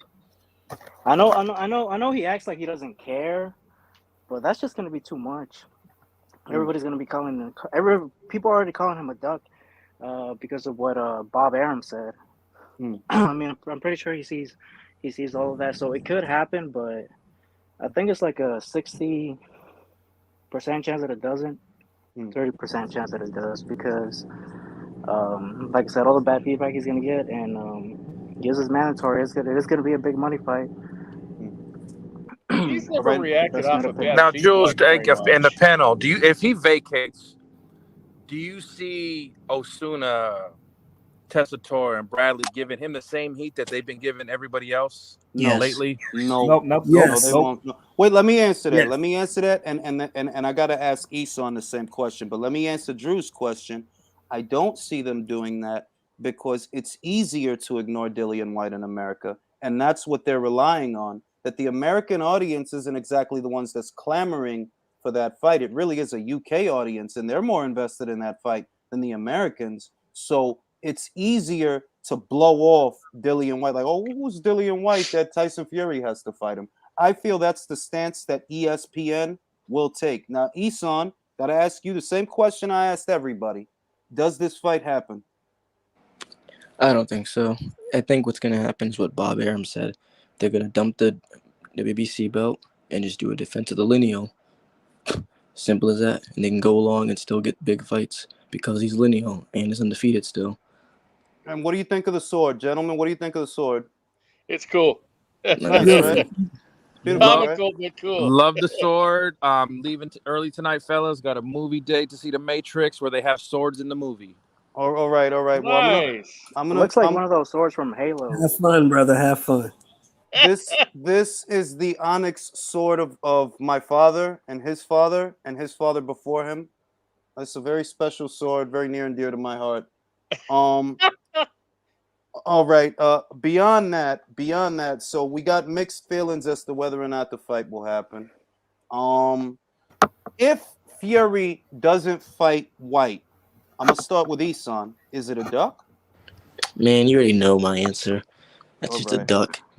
I know. He acts like he doesn't care, but that's just gonna be too much. Everybody's gonna be calling him. People are already calling him a duck, because of what Bob Arum said. I mean, I'm pretty sure he sees all of that, so it could happen, but I think it's like a 60% chance that it doesn't, 30% chance that it does, because like I said, all the bad feedback he's gonna get, and gives is mandatory. It is gonna be a big money fight. He's never reacted off of bad Now, Jules, feedback very and the much. panel, if he vacates, do you see Osuna, Tessitore, and Bradley giving him the same heat that they've been giving everybody else lately? No, Nope. they won't. No. Wait, let me answer that. Yes. Let me answer that, and I gotta ask Esau the same question, but let me answer Drew's question. I don't see them doing that because it's easier to ignore Dillian White in America, and that's what they're relying on. That the American audience isn't exactly the ones that's clamoring for that fight. It really is a UK audience, and they're more invested in that fight than the Americans. So it's easier to blow off Dillian White, like, oh, who's Dillian White that Tyson Fury has to fight him? I feel that's the stance that ESPN will take. Now, Eson, gotta ask you the same question I asked everybody. Does this fight happen? I don't think so. I think what's going to happen is what Bob Arum said. They're going to dump the WBC belt and just do a defense of the lineal. Simple as that. And they can go along and still get big fights because he's lineal and is undefeated still. And what do you think of the sword, gentlemen? What do you think of the sword? It's cool. Nice, right? Beautiful, Comical, but cool. Love the sword. Leaving early tonight, fellas. Got a movie date to see The Matrix where they have swords in the movie. All right. Nice. Well, I'm gonna. Looks like one of those swords from Halo. Have fun, brother. Have fun. This is the onyx sword of my father and his father before him. It's a very special sword, very near and dear to my heart. All right. Beyond that, so we got mixed feelings as to whether or not the fight will happen. If Fury doesn't fight White, I'm gonna start with Eson. Is it a duck? Man, you already know my answer. That's All just a right.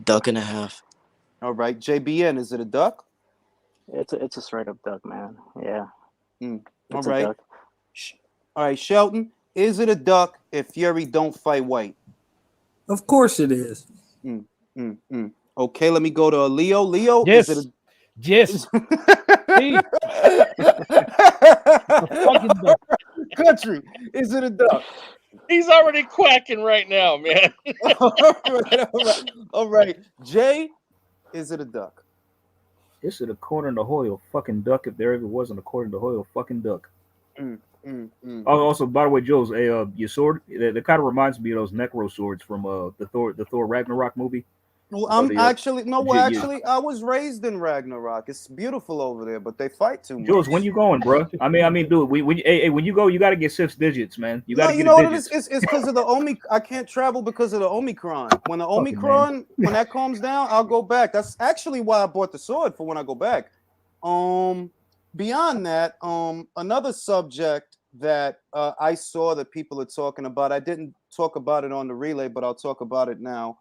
duck and a half. All right, JBN, is it a duck? It's a straight up duck, man. Yeah. All right. All right, Shelton, is it a duck if Fury don't fight White? Of course it is. Okay, let me go to Leo. Leo, Yes. is it a Yes. Country, is it a duck? He's already quacking right now, man. All right. Jay, is it a duck? Is it according to Hoyle fucking duck? If there ever wasn't according to Hoyle fucking duck. Oh, also, by the way, Jules, your sword, that kind of reminds me of those Necro swords from the Thor Ragnarok movie. Well, I was raised in Ragnarok. It's beautiful over there, but they fight too much. Jules, when you going, bro? I mean, dude, when you go, you got to get 6 digits, man. You got to get know digits. What it is? It's because of the I can't travel because of the Omicron. When the Omicron, when that calms down, I'll go back. That's actually why I bought the sword, for when I go back. Beyond that, another subject that I saw that people are talking about. I didn't talk about it on the relay, but I'll talk about it now.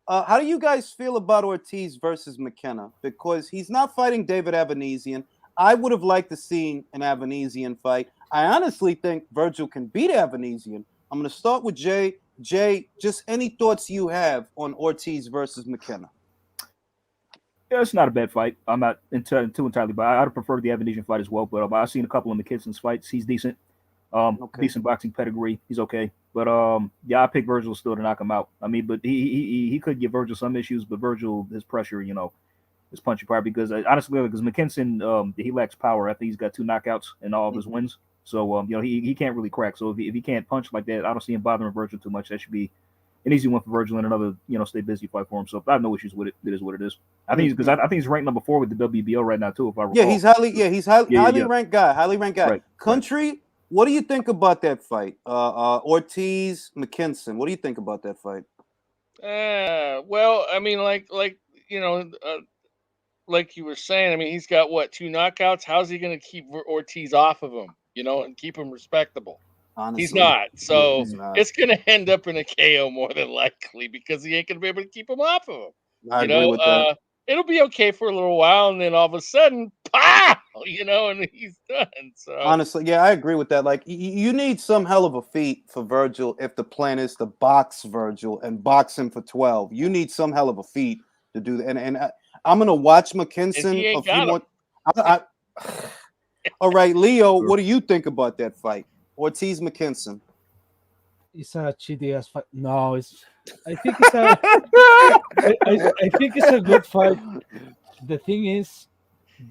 How do you guys feel about Ortiz versus McKenna? Because he's not fighting David Avanesian. I would have liked to see an Avanesian fight. I honestly think Virgil can beat Avanesian. I'm going to start with Jay. Jay, just any thoughts you have on Ortiz versus McKenna? Yeah, it's not a bad fight. I'm not too entirely, but I'd prefer the Avanesian fight as well. But I've seen a couple of McKinson's fights. He's decent. Decent boxing pedigree. He's okay. But yeah, I pick Virgil still to knock him out. I mean, but he could give Virgil some issues, but Virgil, his pressure, his punching power, because honestly, because McKinson, he lacks power. I think he's got 2 knockouts in all of his wins. So he can't really crack. So if he can't punch like that, I don't see him bothering Virgil too much. That should be an easy one for Virgil and another, stay busy fight for him. So I have no issues with it. It is what it is. I think because I think he's ranked number 4 with the WBO right now too. If I recall. He's highly ranked guy. Right. Country, what do you think about that fight? Ortiz Mckinson. What do you think about that fight? Well, I mean, like like you were saying, I mean, he's got 2 knockouts. How's he going to keep Ortiz off of him, and keep him respectable? Honestly, he's not. So he's not. It's going to end up in a KO more than likely because he ain't going to be able to keep him off of him. I agree with that. It'll be okay for a little while, and then all of a sudden, pow! And he's done. So honestly, yeah, I agree with that. Like, you need some hell of a feat for Virgil if the plan is to box Virgil and box him for 12. You need some hell of a feat to do that. And I'm gonna watch Mckinson a few more. All right, Leo, what do you think about that fight? Ortiz Mckinson. It's a cheaty ass fight. No, I think it's a I think it's a good fight. The thing is,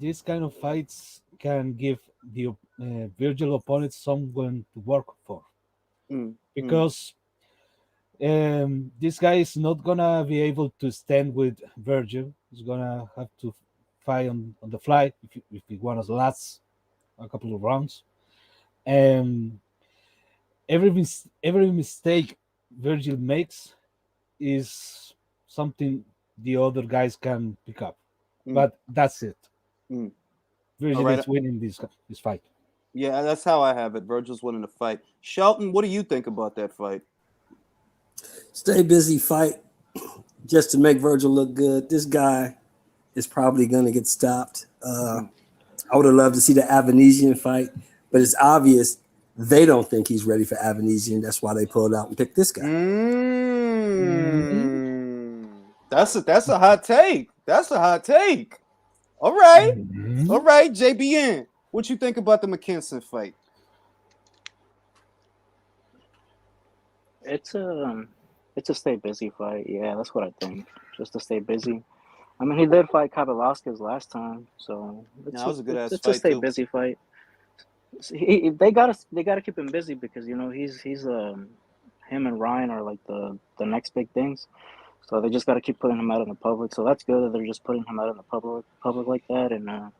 these kind of fights can give the Virgil opponent someone to work for, because this guy is not gonna be able to stand with Virgil. He's gonna have to fight on the fly if he wants to last a couple of rounds. Every mistake Virgil makes is something the other guys can pick up, but that's it. Virgil is winning this fight. Yeah, that's how I have it. Virgil's winning the fight. Shelton, what do you think about that fight? Stay busy fight just to make Virgil look good. This guy is probably going to get stopped. I would have loved to see the Avanesian fight, but it's obvious they don't think he's ready for Avanesian. That's why they pulled out and picked this guy. That's a hot take. That's a hot take. All right. All right, JBN. What you think about the Mckinson fight? It's a stay busy fight. Yeah, that's what I think. Just to stay busy. I mean, he did fight Velasquez last time, so that was a good ass fight. It's a stay busy fight. They gotta keep him busy because he's him and Ryan are like the next big things. So they just got to keep putting him out in the public. So that's good that they're just putting him out in the public like that and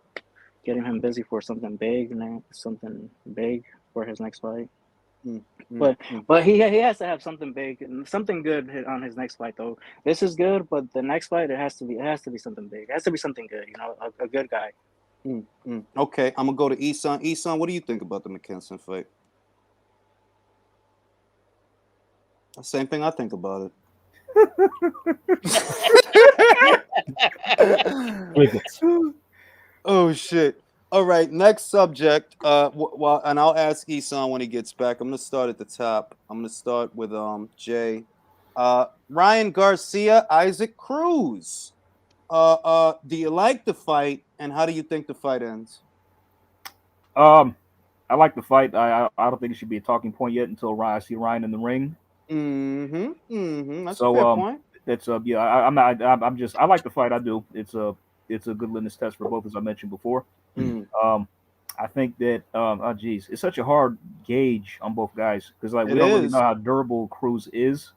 getting him busy for something big for his next fight. But he has to have something big and something good on his next fight though. This is good, but the next fight it has to be something big. It has to be something good. A good guy. Okay, I'm gonna go to Isan. Isan, what do you think about the Mckinson fight? Same thing I think about it. Oh shit! All right, next subject. And I'll ask Isan when he gets back. I'm gonna start at the top. I'm gonna start with Jay, Ryan Garcia, Isaac Cruz. Do you like the fight, and how do you think the fight ends? I like the fight. I don't think it should be a talking point yet until I see Ryan in the ring. That's a fair point. That's yeah. I like the fight. I do. It's a good litmus test for both, as I mentioned before. I think that it's such a hard gauge on both guys because we don't really know how durable Cruz is.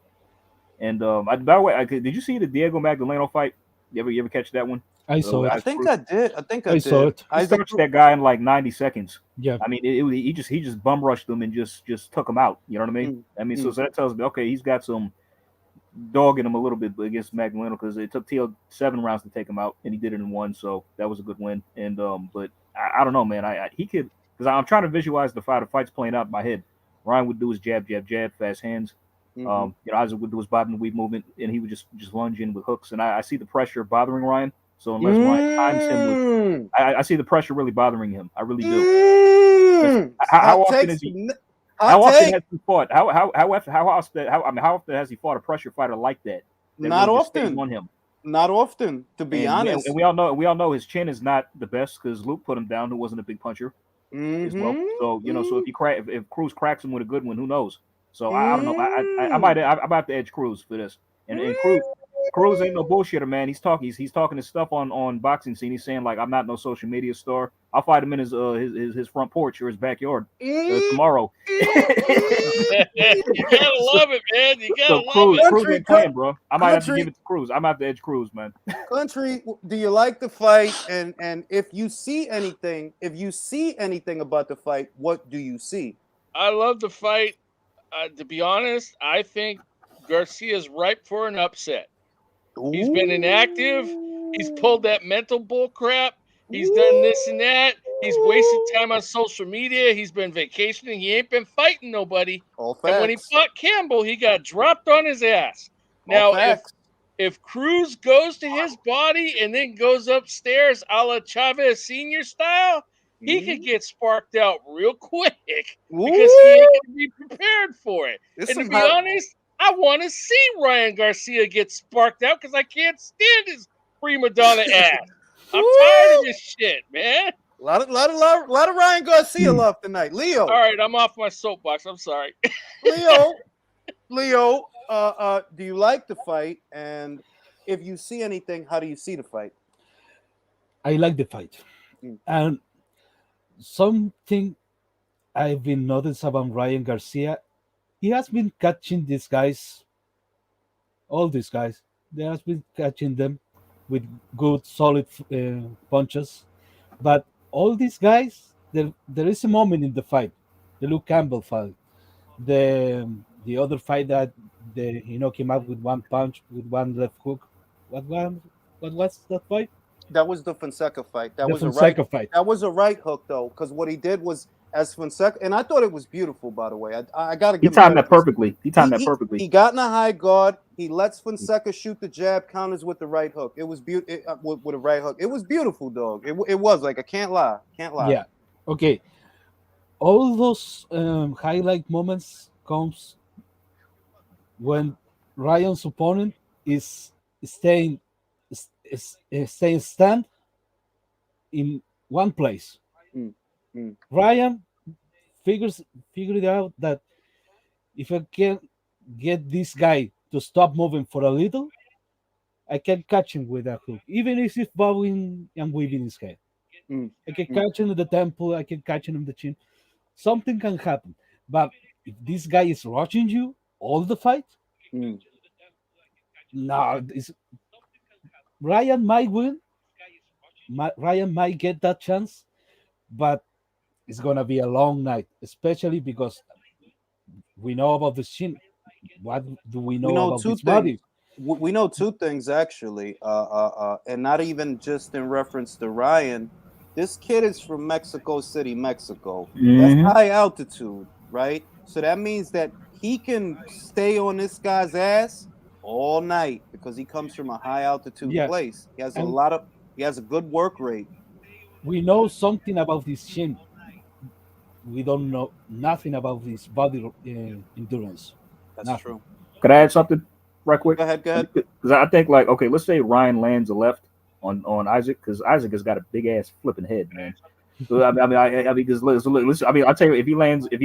And by the way, did you see the Diego Magdaleno fight? You ever catch that one? I saw it. I think I did. I saw it. I touched that guy in like 90 seconds. Yeah. I mean, he just bum rushed him and just took him out. You know what I mean? So that tells me, okay, he's got some dog in him a little bit against Magdaleno because it took Teal 7 rounds to take him out, and he did it in 1. So that was a good win. And but I don't know, man. He could, because I'm trying to visualize the fight. The fight's playing out in my head. Ryan would do his jab, fast hands. Isaac would do his bob and weave movement, and he would just lunge in with hooks. And I see the pressure bothering Ryan. So unless Ryan times him with, I see the pressure really bothering him. I really do. How often has he fought? How often has he fought a pressure fighter like that? Not really often. On him. Not often, to be honest. And we all know his chin is not the best because Luke put him down, who wasn't a big puncher as well. So so if Cruz cracks him with a good one, who knows? So I don't know. I might have to edge Cruz for this. And Cruz, Cruz ain't no bullshitter, man. He's talking his stuff on boxing scene. He's saying like, I'm not no social media star. I'll fight him in his front porch or his backyard tomorrow. You gotta love it, man. You gotta love it. Cruz ain't playing, bro. I might have to give it to Cruz. I'm out to edge Cruz, man. Country, do you like the fight? And if you see anything about the fight, what do you see? I love the fight. To be honest, I think Garcia's ripe for an upset. He's been inactive. He's pulled that mental bull crap. He's done this and that. He's wasted time on social media. He's been vacationing. He ain't been fighting nobody. All And when he facts. fought Campbell, he got dropped on his ass. All Now, facts. if Cruz goes to his body and then goes upstairs a la Chavez Senior style, he could get sparked out real quick because he ain't going to be prepared for it. This And to is be how- honest, I want to see Ryan Garcia get sparked out because I can't stand his prima donna ass. I'm tired of this shit, man. A lot of Ryan Garcia love tonight. Leo. All right, I'm off my soapbox. I'm sorry. Leo, do you like the fight? And if you see anything, how do you see the fight? I like the fight. And something I've been noticed about Ryan Garcia, he has been catching these guys, all these guys. They has been catching them with good, solid punches. But all these guys, there is a moment in the fight, the Luke Campbell fight, the other fight that he knocked him out with one punch, with one left hook. What was that fight? That was the Fonseca fight. That was Fonseca fight. That was a right hook though, because what he did was as Fonseca, and I thought it was beautiful. By the way, I got to give. He timed that perfectly. He He got in a high guard. He lets Fonseca shoot the jab, counters with the right hook. It was beautiful with a right hook. It was beautiful, dog. It was like I can't lie. Yeah. Okay. All those highlight moments comes when Ryan's opponent is staying stand in one place. Ryan figured out that if I can get this guy to stop moving for a little, I can catch him with a hook, even if he's bowing and weaving his head. I can catch him in the temple, I can catch him in the chin. Something can happen. But if this guy is rushing you all the fight, Ryan might win. Ryan might get that chance, but it's gonna be a long night, especially because we know about the chin. What do we know about his body? We know two things actually, and not even just in reference to Ryan. This kid is from Mexico City, Mexico. That's high altitude, right? So that means that he can stay on this guy's ass all night because he comes from a high altitude place. He has a good work rate. We know something about his chin. We don't know nothing about his body endurance. That's true. Could I add something right quick? Go ahead. Because I think, like, okay, let's say Ryan lands a left on Isaac, because Isaac has got a big ass flipping head, man. So, I mean, because listen, I mean, I'll tell you, if he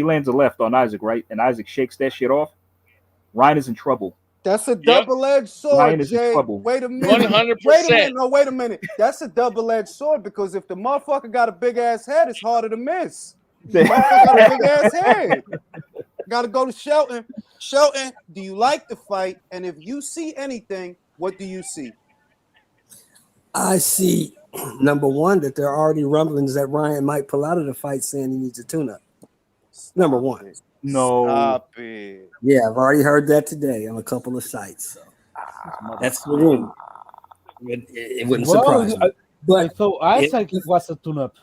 lands a left on Isaac, right, and Isaac shakes that shit off, Ryan is in trouble. That's a double-edged sword, Ryan is Jay. in trouble. Wait a minute. 100%. Wait a minute. That's a double-edged sword because if the motherfucker got a big ass head, it's harder to miss. The motherfucker got a big ass head. Gotta go to Shelton. Shelton, do you like the fight? And if you see anything, what do you see? I see, number one, that there are already rumblings that Ryan might pull out of the fight saying he needs a tune-up. Number one. No. Stop it. Yeah, I've already heard that today on a couple of sites. So. That's the rumor. It wouldn't surprise me. But so Isaac was a tune-up.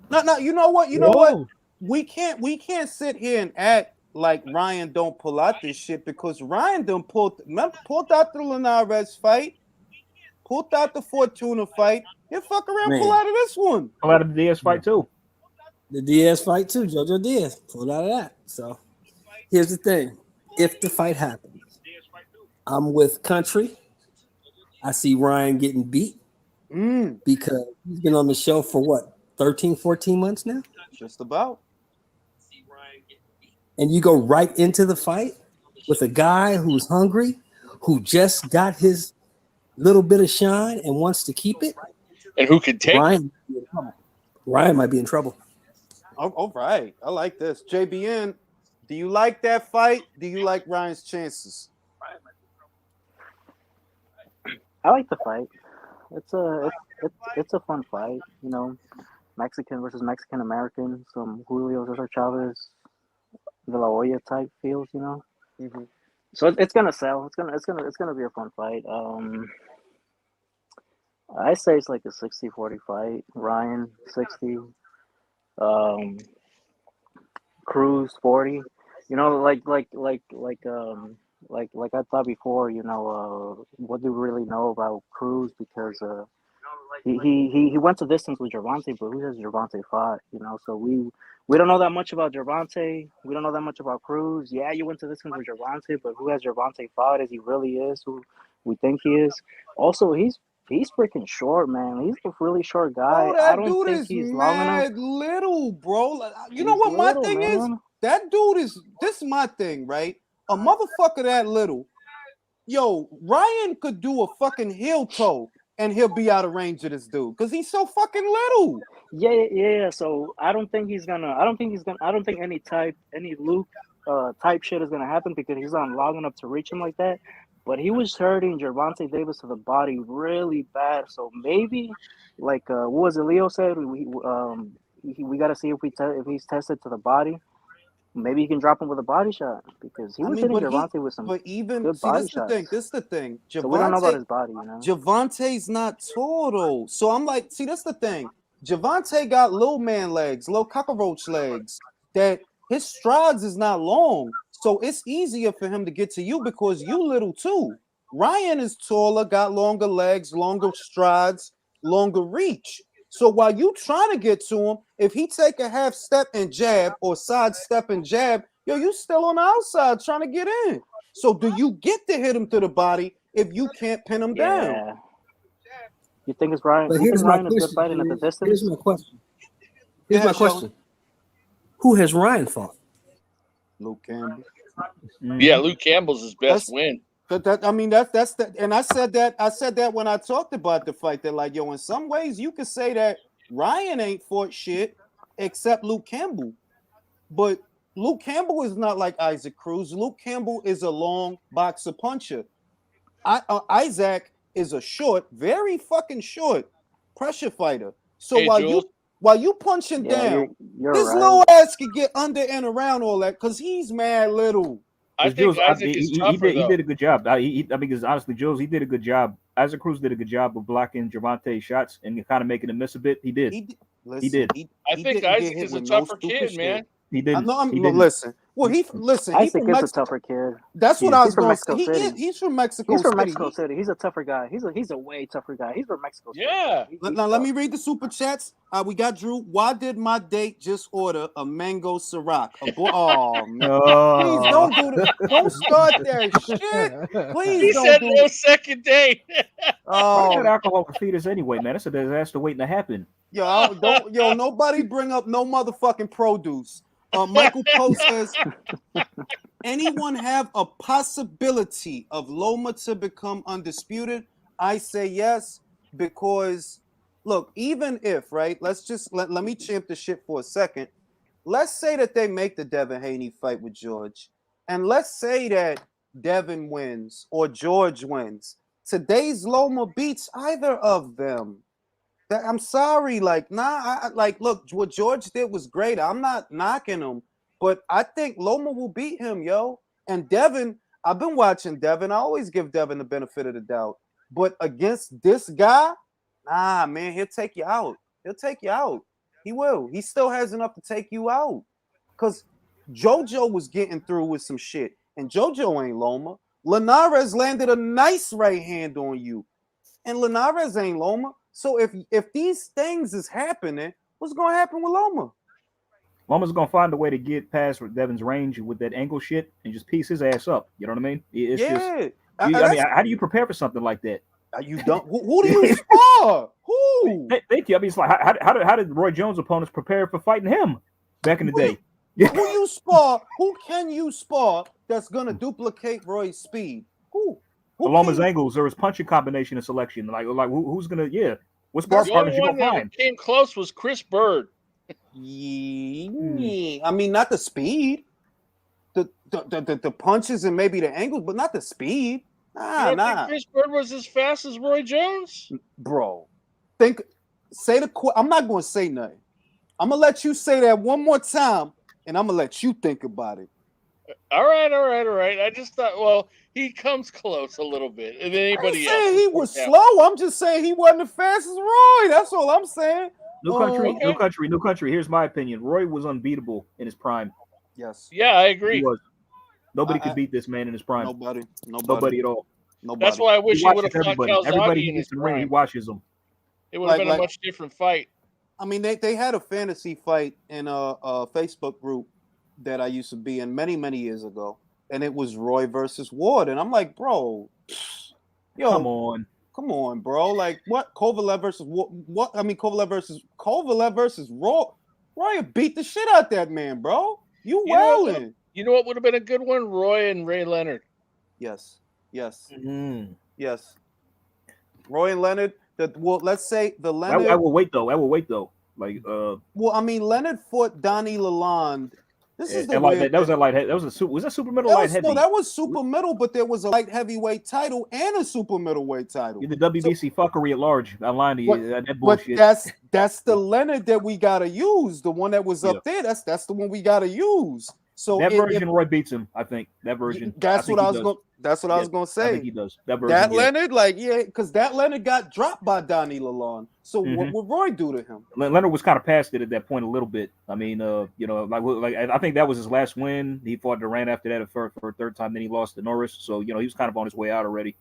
No, you know what? What? We can't sit here and act like Ryan don't pull out this shit because Ryan done pulled out the Linares fight, pulled out the Fortuna fight. He'll fuck around, pull out of this one. Pull out of the Diaz fight too. The Diaz fight too, Jojo Diaz pulled out of that. So here's the thing. If the fight happens, I'm with Country. I see Ryan getting beat because he's been on the show for what, 13, 14 months now? Just about. And you go right into the fight with a guy who's hungry, who just got his little bit of shine and wants to keep it, And who could take it? Ryan might be in trouble. Oh, all right. I like this. JBN, do you like that fight? Do you like Ryan's chances? I like the fight. It's a fun fight, you know. Mexican versus Mexican American, some Julio Cesar Chavez, De La Hoya type feels, you know. Mm-hmm. So it's gonna sell. It's gonna be a fun fight. I say it's like a 60-40 fight. Ryan 60, Cruz 40. You know, like I thought before. You know, what do we really know about Cruz? Because he went the distance with Gervonta, but who has Gervonta fought? You know, so we don't know that much about Gervonta. We don't know that much about Cruz. Yeah, you went to distance with Gervonta, but who has Gervonta fought? As he really is who we think he is. Also, he's freaking short, man. He's a really short guy. Bro, I that don't dude think is he's long enough. mad little, bro. You know He's what my little, thing is? man. That dude is. This is my thing, right? A motherfucker that little. Yo, Ryan could do a fucking heel toe and he'll be out of range of this dude because he's so fucking little. Yeah. So I don't think any Luke type shit is gonna happen because he's not long enough to reach him like that. But he was hurting Gervonta Davis to the body really bad. So maybe, like what was it Leo said? We got to see if he's tested to the body. Maybe you can drop him with a body shot because he was hitting Gervonta with some good body shots. This is the thing. So we don't know about his body, you know. Gervonta's not tall though. So I'm like, see, that's the thing. Gervonta got little man legs, little cockroach legs. That his strides is not long. So it's easier for him to get to you because you little too. Ryan is taller, got longer legs, longer strides, longer reach. So while you trying to get to him, if he take a half step and jab or side step and jab, yo, you still on the outside trying to get in. So do you get to hit him to the body if you can't pin him down? You think it's Ryan? But You think Ryan is good fighting at the distance? Here's my question. Who has Ryan fought? Luke Campbell. Yeah, Luke Campbell's his best win. That's the, and I said that when I talked about the fight, that like, yo, in some ways you could say that Ryan ain't fought shit except Luke Campbell, but Luke Campbell is not like Isaac Cruz. Luke Campbell is a long boxer puncher. Isaac is a short, very fucking short pressure fighter. So hey, while you punch him down, you're his right. little ass could get under and around all that because he's mad little. I think Isaac is tougher, he did a good job. I mean, because honestly, Jules, he did a good job. Isaac Cruz did a good job of blocking Gervonta's shots and kind of making him miss a bit. He did. He did. I think Isaac is a tougher kid, man. He didn't. Listen. Well, listen. Isaac is a tougher kid. That's what I was going to say. He's from Mexico City. He's from City. Mexico City. He's a tougher guy. He's a way tougher guy. He's from Mexico City. Yeah. Now let me read the super chats. We got Drew. Why did my date just order a mango Ciroc? Oh man! Please don't do that. Don't start that shit. Please he don't said do no second date. Why got alcohol for feeders anyway, man? That's a disaster waiting to happen. Yo, nobody bring up no motherfucking produce. Michael Poe says, anyone have a possibility of Loma to become undisputed? I say yes, because look, even if, right, let's just let me champ the shit for a second. Let's say that they make the Devin Haney fight with George, and let's say that Devin wins or George wins. Today's Loma beats either of them. I'm sorry, look, what George did was great. I'm not knocking him, but I think Loma will beat him, yo. And Devin, I've been watching Devin. I always give Devin the benefit of the doubt. But against this guy, nah, man, he'll take you out. He will. He still has enough to take you out. Because JoJo was getting through with some shit. And JoJo ain't Loma. Linares landed a nice right hand on you. And Linares ain't Loma. So if these things is happening, what's going to happen with Loma? Loma's going to find a way to get past Devin's range with that angle shit and just piece his ass up. You know what I mean? It's how do you prepare for something like that? You don't. Who do you spar? Who? Thank you. I mean, it's like how did Roy Jones' opponents prepare for fighting him back in the day? Who you spar? Who can you spar that's going to duplicate Roy's speed? Who along his angles or his punching combination and selection. Like who's gonna? Yeah, what sparring The partners only you one gonna that find? came close was Chris Bird. Yeah. I mean, not the speed, the punches and maybe the angles, but not the speed. You Nah, don't nah, think Chris Bird was as fast as Roy Jones? bro. I'm not gonna say nothing. I'm gonna let you say that one more time, and I'm gonna let you think about it. All right. I just thought, well, he comes close a little bit. And I ain't anybody else? saying he was slow. I'm just saying he wasn't as fast as Roy. That's all I'm saying. No country. Here's my opinion. Roy was unbeatable in his prime. Yes. Yeah, I agree. He was. Nobody could beat this man in his prime. Nobody at all. Nobody. That's why I wish he would have fought everybody. Calzaghe Everybody in he his gets in the ring, he prime. watches them. It would have been a much different fight. I mean, they had a fantasy fight in a Facebook group that I used to be in many years ago, and it was Roy versus Ward, and I'm like, bro, yo, come on, bro, like what? Kovalev versus what? I mean, Kovalev versus Roy. Roy beat the shit out that man, bro. You wailing. You know what would have been a good one? Roy and Ray Leonard. Yes. Yes. Roy and Leonard. Let's say the Leonard. I will wait though. Like, well, I mean, Leonard fought Donnie Lalonde. This is the like that was a light. Was that super middle light heavy? No, that was super middle, but there was a light heavyweight title and a super middleweight title. The WBC fuckery at large. I'm lying to you. That bullshit. But that's the Leonard that we gotta use. The one that was up there. That's the one we gotta use. So that version, Roy beats him. I think that version. That's what I was gonna say. I think he does. That version. That Leonard, because that Leonard got dropped by Donnie Lalonde. So what would Roy do to him? Leonard was kind of past it at that point a little bit. I mean, like I think that was his last win. He fought Durant after that for a third time. Then he lost to Norris. So he was kind of on his way out already.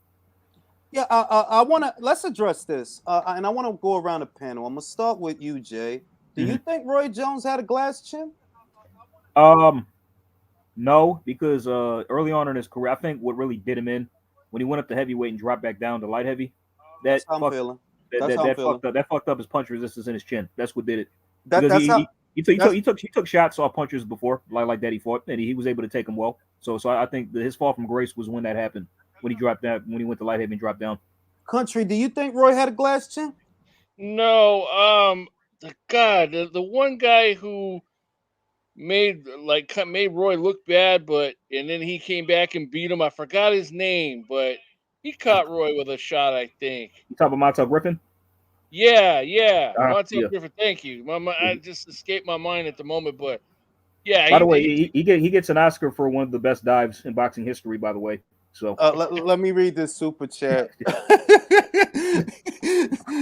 Yeah, I let's address this, and I want to go around the panel. I'm gonna start with you, Jay. Do you think Roy Jones had a glass chin? No, because early on in his career, I think what really did him in when he went up to heavyweight and dropped back down to light heavy, that fucked up his punch resistance in his chin. That's what did it. He took shots off punchers before, like that he fought, and he was able to take them well. So I think that his fall from grace was when that happened, when he dropped down, when he went to light heavy and dropped down. Country, do you think Roy had a glass chin? No, the one guy who made Roy look bad, and then he came back and beat him. I forgot his name, but he caught Roy with a shot, I think. You talking about Montel Griffin? Yeah. Montel Griffin. Thank you. I just escaped my mind at the moment, but yeah. By the way, he gets an Oscar for one of the best dives in boxing history. By the way, so let me read this super chat.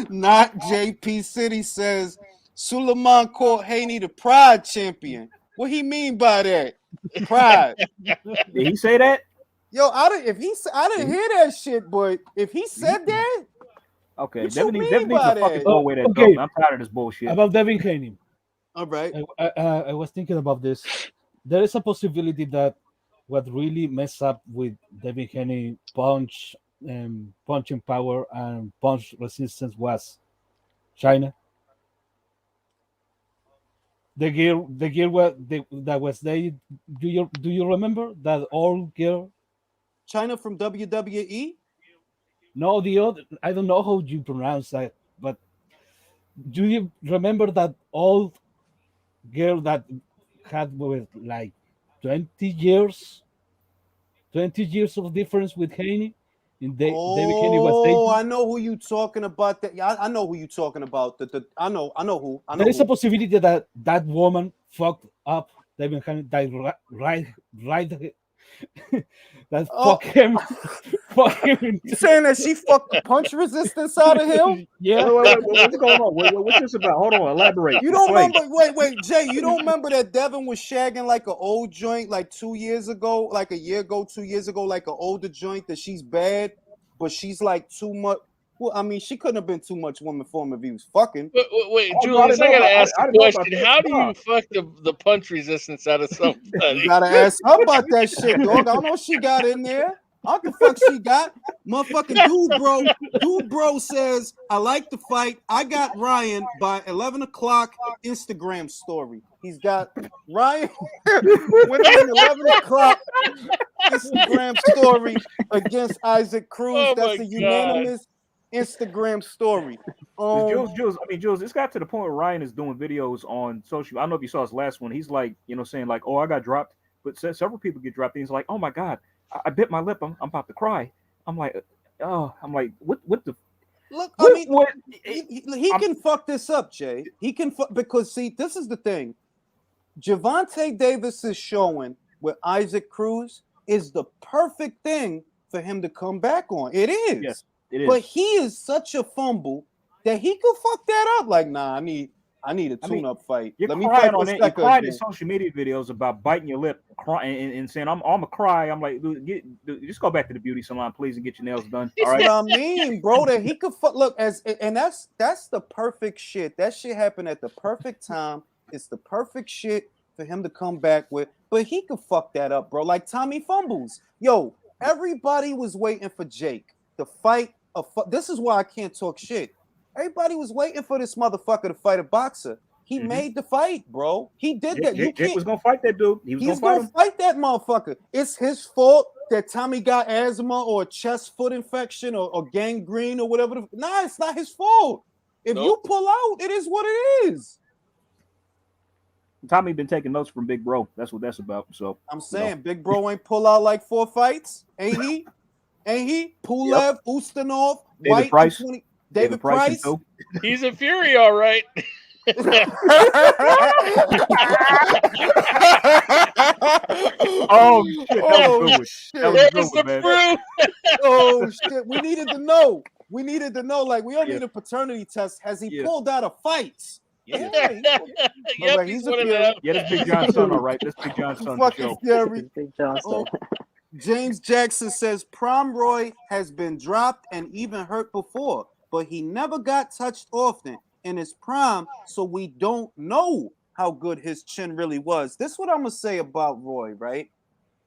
Not JP City says Suleiman called Haney the Pride champion. What he mean by that? Pride. Did he say that? Yo, I didn't hear that shit, but if he said that, okay, what Devin you needs mean by to fucking that? throw away that belt. I'm tired of this bullshit. About Devin Haney. All right. I was thinking about this. There is a possibility that what really messed up with Devin Haney punching power and punch resistance was China. The gear that was there. Do you remember that old gear? China from WWE? No, the other. I don't know how you pronounce that, but do you remember that old girl that had with like 20 years of difference with Haney? David Haney was 80. I know who you talking about. I know who you talking about. I know who. There is a possibility that woman fucked up David Haney. Right. Fuck him. Fuck him. You saying that she fucked the punch resistance out of him? Yeah. What's going on? What's this about? Hold on, elaborate. You don't remember? Wait, Jay. You don't remember that Devin was shagging like an old joint like 2 years ago, like a year ago, 2 years ago, like an older joint that she's bad, but she's like too much. Well, I mean, she couldn't have been too much woman for him if he was fucking. Wait, Julius, I gotta ask a question. How do you fuck the punch resistance out of somebody? You gotta ask her about that shit, dog. I don't know if she got in there. What the fuck she got? Motherfucking dude, bro says, I like the fight. I got Ryan by 11 o'clock Instagram story. He's got Ryan winning an 11 o'clock Instagram story against Isaac Cruz. Oh That's my a unanimous Instagram story. Jules, it's got to the point where Ryan is doing videos on social. I don't know if you saw his last one. He's like, saying like, "Oh, I got dropped," but several people get dropped. And he's like, "Oh my god, I bit my lip. I'm about to cry." I'm like, what the? Look, What, I mean, what, he can fuck this up, Jay. He can fuck because see, this is the thing. Gervonta Davis is showing with Isaac Cruz is the perfect thing for him to come back on. It is. Yes, it is. But he is such a fumble that he could fuck that up. Like, nah, I need a tune-up fight. You're Let me crying fight on this it. You're sucker crying in again. social media videos about biting your lip, crying and saying, "I'm gonna cry." I'm like, dude, just go back to the beauty salon, please, and get your nails done. All right. That's what I mean, bro. That he could fuck. Look, that's the perfect shit. That shit happened at the perfect time. It's the perfect shit for him to come back with. But he could fuck that up, bro. Like Tommy fumbles. Yo, everybody was waiting for Jake to fight this is why I can't talk shit. Everybody was waiting for this motherfucker to fight a boxer. He made the fight, bro. He did that. Jake was gonna fight that dude. He's gonna fight that motherfucker. It's his fault that Tommy got asthma or a chest foot infection or gangrene or whatever. Nah, it's not his fault. If you pull out, it is what it is. Tommy been taking notes from Big Bro. That's what that's about. So I'm saying Big Bro ain't pull out like 4 fights, ain't he? Ain't he? Pulev, Ustinov, David White, Price. David Price. He's a Fury, all right. Oh shit! That was good. That was There's good, the man. proof. Oh shit! We needed to know. Like we don't need a paternity test. Has he pulled out a fight? Yeah. Yep, He's he's a one of Fury. them. Yeah, that's Big John's son, all right. That's Big John's son. For Fucking sure. Fury. Big Johnson. James Jackson says Pomeroy has been dropped and even hurt before, but he never got touched often in his prime, so we don't know how good his chin really was. This is what I'm gonna say about Roy, right?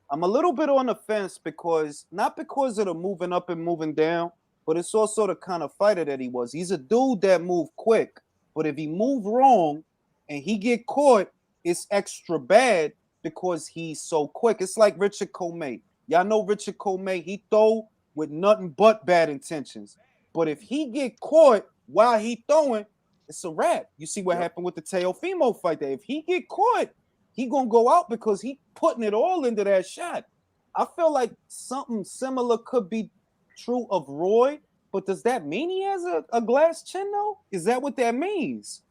I'm a little bit on the fence because not because of the moving up and moving down, but it's also the kind of fighter that he was. He's a dude that moved quick, but if he moved wrong and he get caught, it's extra bad because he's so quick. It's like Richard Comey. Y'all know Richard Comey, he throw with nothing but bad intentions. But if he get caught while he throwing, it's a wrap. You see what happened with the Teofimo fight there. If he get caught, he gonna go out because he putting it all into that shot. I feel like something similar could be true of Roy, but does that mean he has a glass chin though? Is that what that means?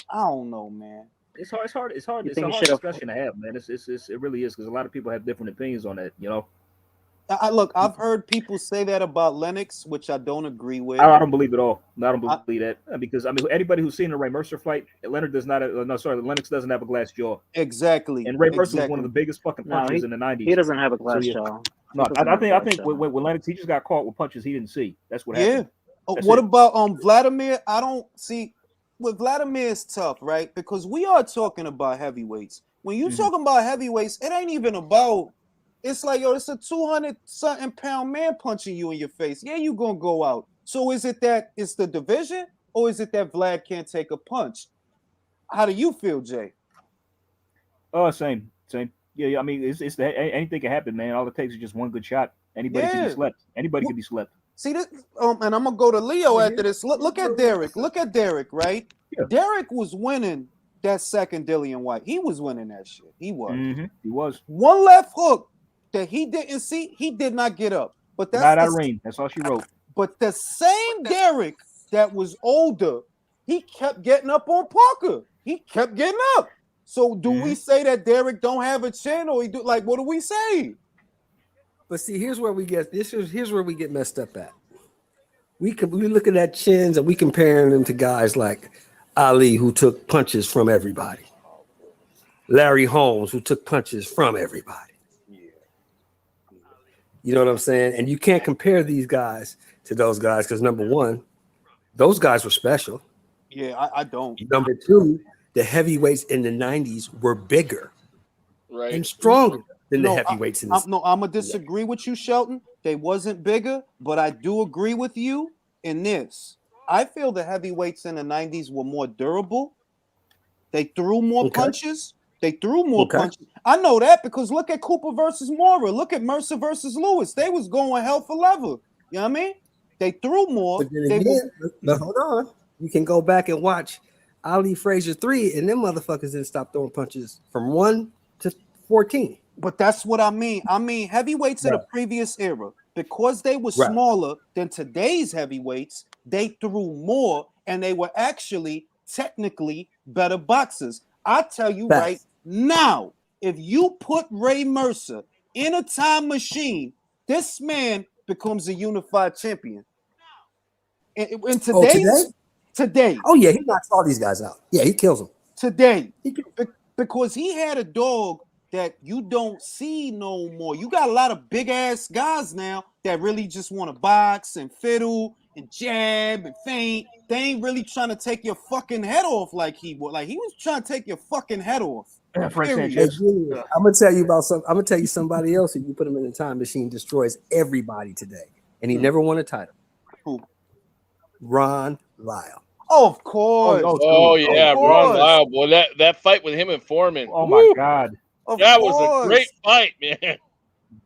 I don't know, man. It's hard. It's a hard discussion to have, man. It really is because a lot of people have different opinions on that. Look, I've heard people say that about Lennox, which I don't agree with. I don't believe it all. I don't believe that because anybody who's seen the Ray Mercer fight, Lennox doesn't have a glass jaw. Exactly. And Ray Mercer was one of the biggest fucking punches in the 90s. He doesn't have a glass jaw. No, I think with Lennox, he just got caught with punches he didn't see. That's what happened. Yeah. What about Vladimir? I don't see. With Vladimir, it's tough, right? Because we are talking about heavyweights. When you talking about heavyweights, it ain't even about. It's like, yo, it's a 200-something pound man punching you in your face. Yeah, you gonna go out. So is it that it's the division, or is it that Vlad can't take a punch? How do you feel, Jay? Same. Yeah. I mean, it's anything can happen, man. All it takes is just one good shot. Anybody can be slept. Anybody can be slept. See this, and I'm gonna go to Leo after this. Look at Derek. Look at Derek, right? Yeah. Derek was winning that second Dillian White. He was winning that shit. He was. He was. One left hook that he didn't see. He did not get up. But that's not Irene. That's all she wrote. But the same Derek that was older, he kept getting up on Parker. He kept getting up. So do we say that Derek don't have a chin, or he do like what do we say? But see, here's where we get here's where we get messed up at. We look at that chins and we comparing them to guys like Ali, who took punches from everybody. Larry Holmes, who took punches from everybody. You know what I'm saying? And you can't compare these guys to those guys because number one, those guys were special. Yeah, I don't. Number two, the heavyweights in the 90s were bigger and stronger. than the No, heavyweights in this. I'm gonna disagree with you, Shelton. They wasn't bigger, but I do agree with you in this. I feel the heavyweights in the 90s were more durable. They threw more Okay. punches. They threw more Okay. punches. I know that because look at Cooper versus Mora. Look at Mercer versus Lewis. They was going hell for leather. You know what I mean? They threw more. But then They again, but hold on. You can go back and watch Ali Frazier 3, and them motherfuckers didn't stop throwing punches from 1 to 14. But that's what I mean. I mean, heavyweights in the Right. previous era, because they were Right. smaller than today's heavyweights, they threw more and they were actually technically better boxers. I tell you Facts. right now, if you put Ray Mercer in a time machine, this man becomes a unified champion. In today's today. Oh yeah, he knocks all these guys out. Yeah, he kills them today because he had a dog that you don't see no more. You got a lot of big ass guys now that really just want to box and fiddle and jab and feint. They ain't really trying to take your fucking head off like he would. Like he was trying to take your fucking head off. Hey, Julius, I'm gonna tell you about some. I'm gonna tell you somebody else. If you put him in a time machine, destroys everybody today, and he never won a title. Who? Ron Lyle. Oh, of course. Oh yeah, Ron Lyle, boy. That fight with him and Foreman. Oh my God. That was a great fight, man.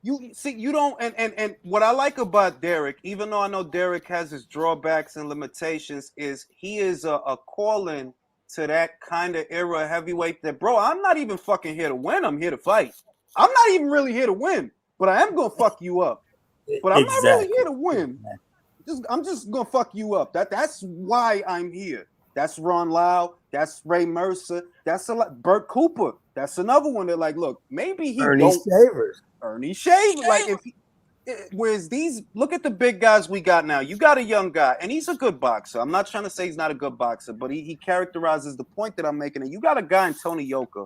You see, you don't, and what I like about Derek, even though I know Derek has his drawbacks and limitations, is he is a calling to that kind of era heavyweight that, bro, I'm not even fucking here to win. I'm here to fight. I'm not even really here to win, but I am gonna fuck you up. But I'm not really here to win. I'm just gonna fuck you up. That's why I'm here. That's Ron Lyle. That's Ray Mercer. That's a lot. Burt Cooper. That's another one that, like, look, maybe he Ernie don't. Shavers. Ernie Shavers. Like, if he, whereas these, look at the big guys we got now. You got a young guy, and he's a good boxer. I'm not trying to say he's not a good boxer, but he characterizes the point that I'm making. And you got a guy in Tony Yoka,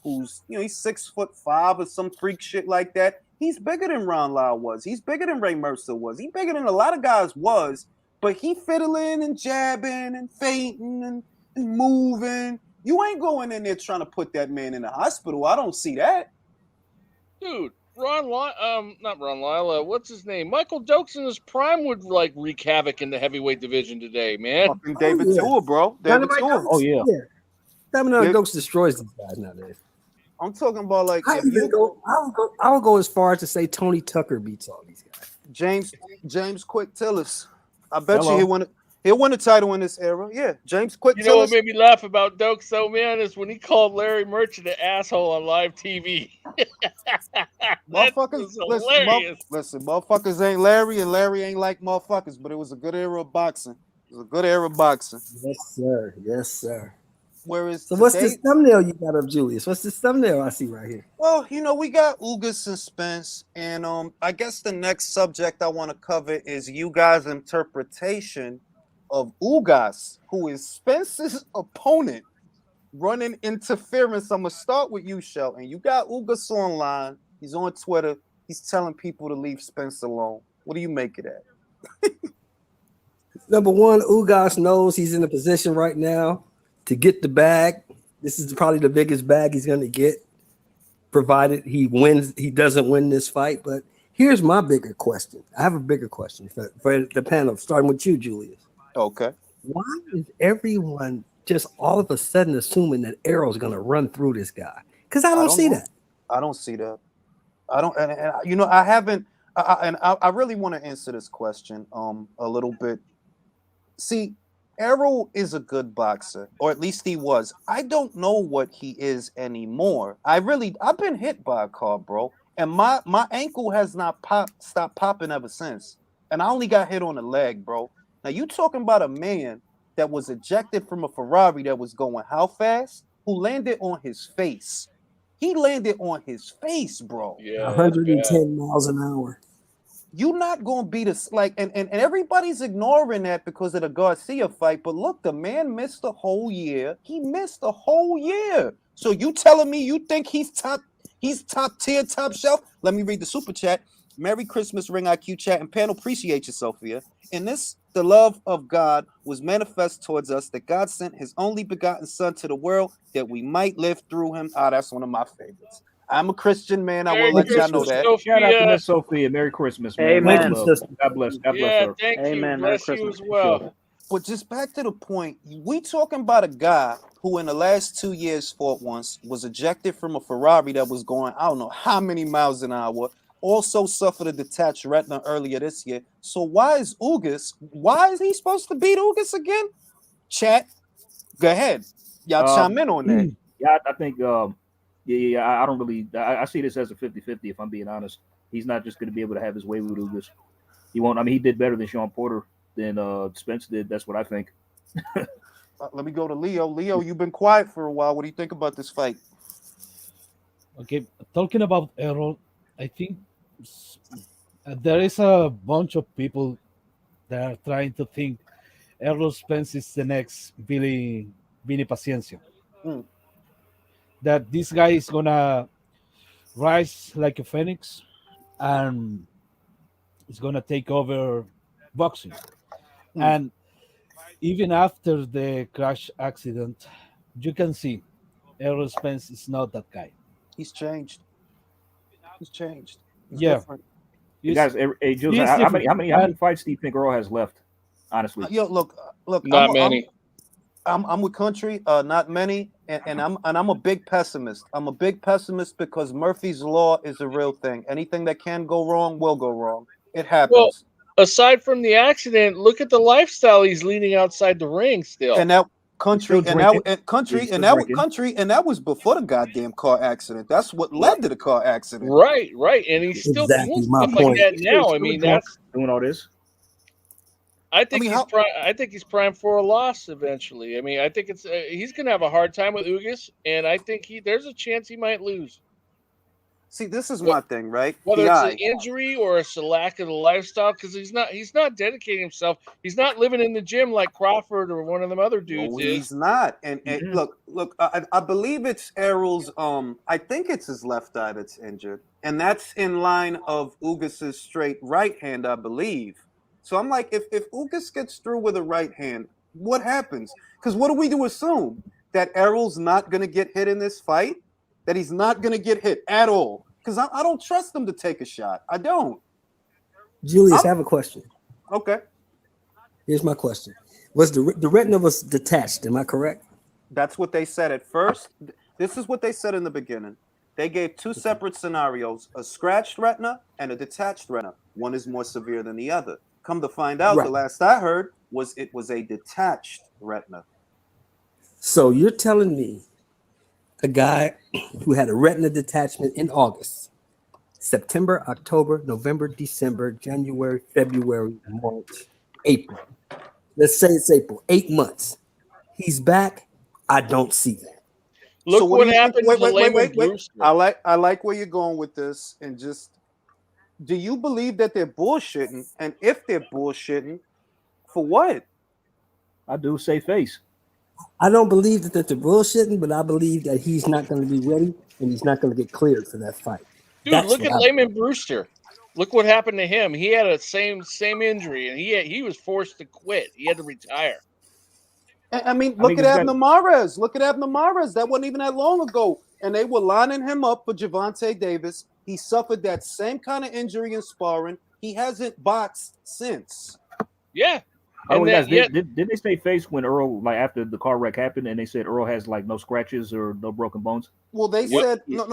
who's, you know, he's 6'5" or some freak shit like that. He's bigger than Ron Lyle was. He's bigger than Ray Mercer was. He's bigger than a lot of guys was. But he fiddling and jabbing and feinting and moving. You ain't going in there trying to put that man in the hospital. I don't see that. Dude, Ron Lyle, not Ron Lyle, what's his name? Michael Dokes in his prime would like wreak havoc in the heavyweight division today, man. Fucking David Tua, bro. David Tua. Oh yeah. Dynamite Dokes destroys these guys nowadays. I'm talking about like I would go as far as to say Tony Tucker beats all these guys. James Quick Tillis. I bet you he'll win a title in this era. Yeah, James Quick. You know what made me laugh about Dokes so, man, is when he called Larry Merchant an asshole on live TV. Motherfuckers, listen, motherfuckers ain't Larry, and Larry ain't like motherfuckers. But it was a good era of boxing. It was a good era of boxing. Yes, sir. Yes, sir. Whereas, so what's this thumbnail you got up, Julius? What's this thumbnail I see right here? Well, you know, we got Ugas and Spence, and I guess the next subject I want to cover is you guys' interpretation of Ugas, who is Spence's opponent, running interference. I'm gonna start with you, Shelton. You got Ugas online. He's on Twitter. He's telling people to leave Spence alone. What do you make of that? Number one, Ugas knows he's in a position right now to get the bag. This is probably the biggest bag he's going to get, provided he wins. He doesn't win this fight. But here's my bigger question. I have a bigger question for the panel, starting with you, Julius. Okay. Why is everyone just all of a sudden assuming that Arrow's going to run through this guy? Because I don't see that. I don't see that. I don't, and you know, I haven't, I really want to answer this question a little bit. See, Errol is a good boxer, or at least he was. I don't know what he is anymore. I've been hit by a car, bro, and my ankle has not stopped popping ever since. And I only got hit on the leg, bro. Now you talking about a man that was ejected from a Ferrari that was going how fast? Who landed on his face? He landed on his face, bro. Yeah, 110 miles an hour. You're not gonna beat us, like, and everybody's ignoring that because of the Garcia fight. But look, the man missed a whole year. He missed a whole year. So you telling me you think he's top tier, top shelf? Let me read the super chat. Merry Christmas, Ring IQ chat and panel. Appreciate you, Sophia. In this, the love of God was manifest towards us, that God sent his only begotten son to the world that we might live through him. Ah, that's one of my favorites. I'm a Christian man. I Merry will let y'all know Christmas, that. Shout out to Sophia. Miss Sophia. Merry Christmas, man. Amen. Much love. God bless. God bless Yeah, her. thank you. Amen. Merry Bless you Christmas. as well. But just back to the point, we talking about a guy who in the last 2 years fought once, was ejected from a Ferrari that was going, I don't know how many miles an hour, also suffered a detached retina earlier this year. So why is he supposed to beat Ugas again? Chat, go ahead. Y'all chime in on that. Yeah, I think, I don't really, I see this as a 50-50, if I'm being honest. He's not just going to be able to have his way with Ugas. He won't, I mean, he did better than Sean Porter than Spence did. That's what I think. Let me go to Leo. Leo, you've been quiet for a while. What do you think about this fight? Okay, talking about Errol, I think there is a bunch of people that are trying to think Errol Spence is the next Vini Paciencia. Mm. That this guy is gonna rise like a phoenix and is gonna take over boxing. And even after the crash accident, you can see Errol Spence is not that guy. He's changed. He's Yeah. different. Guys, hey, Jules, he's how different. many fights do you think Earl has left? Honestly, Yo, look. Not many. I'm with Country, not many, and I'm a big pessimist. I'm a big pessimist because Murphy's Law is a real thing. Anything that can go wrong will go wrong. It happens. Well, aside from the accident, look at the lifestyle he's leading outside the ring still. And that Country, Still and drinking. that country, He's and still that drinking. country, and that was before the goddamn car accident. That's what led to the car accident. Right. And he's still Exactly doing my stuff like point. that He's now. still I mean, drunk that's. doing all this. I think mean, I think he's primed for a loss eventually. I mean, I think it's he's going to have a hard time with Ugas, and I think there's a chance he might lose. See, this is my thing, right? Whether PI. it's an injury or it's a lack of the lifestyle, because he's not dedicating himself. He's not living in the gym like Crawford or one of them other dudes No, is. he's not. And look, I believe it's Errol's. I think it's his left eye that's injured, and that's in line of Ugas's straight right hand, I believe. So I'm like, if Ugas gets through with a right hand, what happens? Because what do we do assume? That Errol's not going to get hit in this fight? That he's not going to get hit at all? Because I don't trust him to take a shot. I don't. Julius, I have a question. Okay. Here's my question. Was the retina was detached? Am I correct? That's what they said at first. This is what they said in the beginning. They gave two separate scenarios, a scratched retina and a detached retina. One is more severe than the other. Come to find out, the last I heard was it was a detached retina. So you're telling me a guy who had a retina detachment in August, September, October, November, December, January, February, March, April. Let's say it's April, 8 months. He's back. I don't see that. Look So what do you happened think? to Layman Wait. Brewster. I like where you're going with this, and just do you believe that they're bullshitting? And if they're bullshitting, for what? I do say face. I don't believe that they're bullshitting, but I believe that he's not going to be ready and he's not going to get cleared for that fight. Dude, That's look what at I Layman Brewster. Look what happened to him. He had a same injury, and he was forced to quit. He had to retire. I mean, look at Abner Mares. Look at Abner Mares. That wasn't even that long ago. And they were lining him up for Gervonta Davis. He suffered that same kind of injury in sparring. He hasn't boxed since. Yeah. Oh, guys, did they say face when Earl, like after the car wreck happened, and they said Earl has like no scratches or no broken bones? Well, they said no.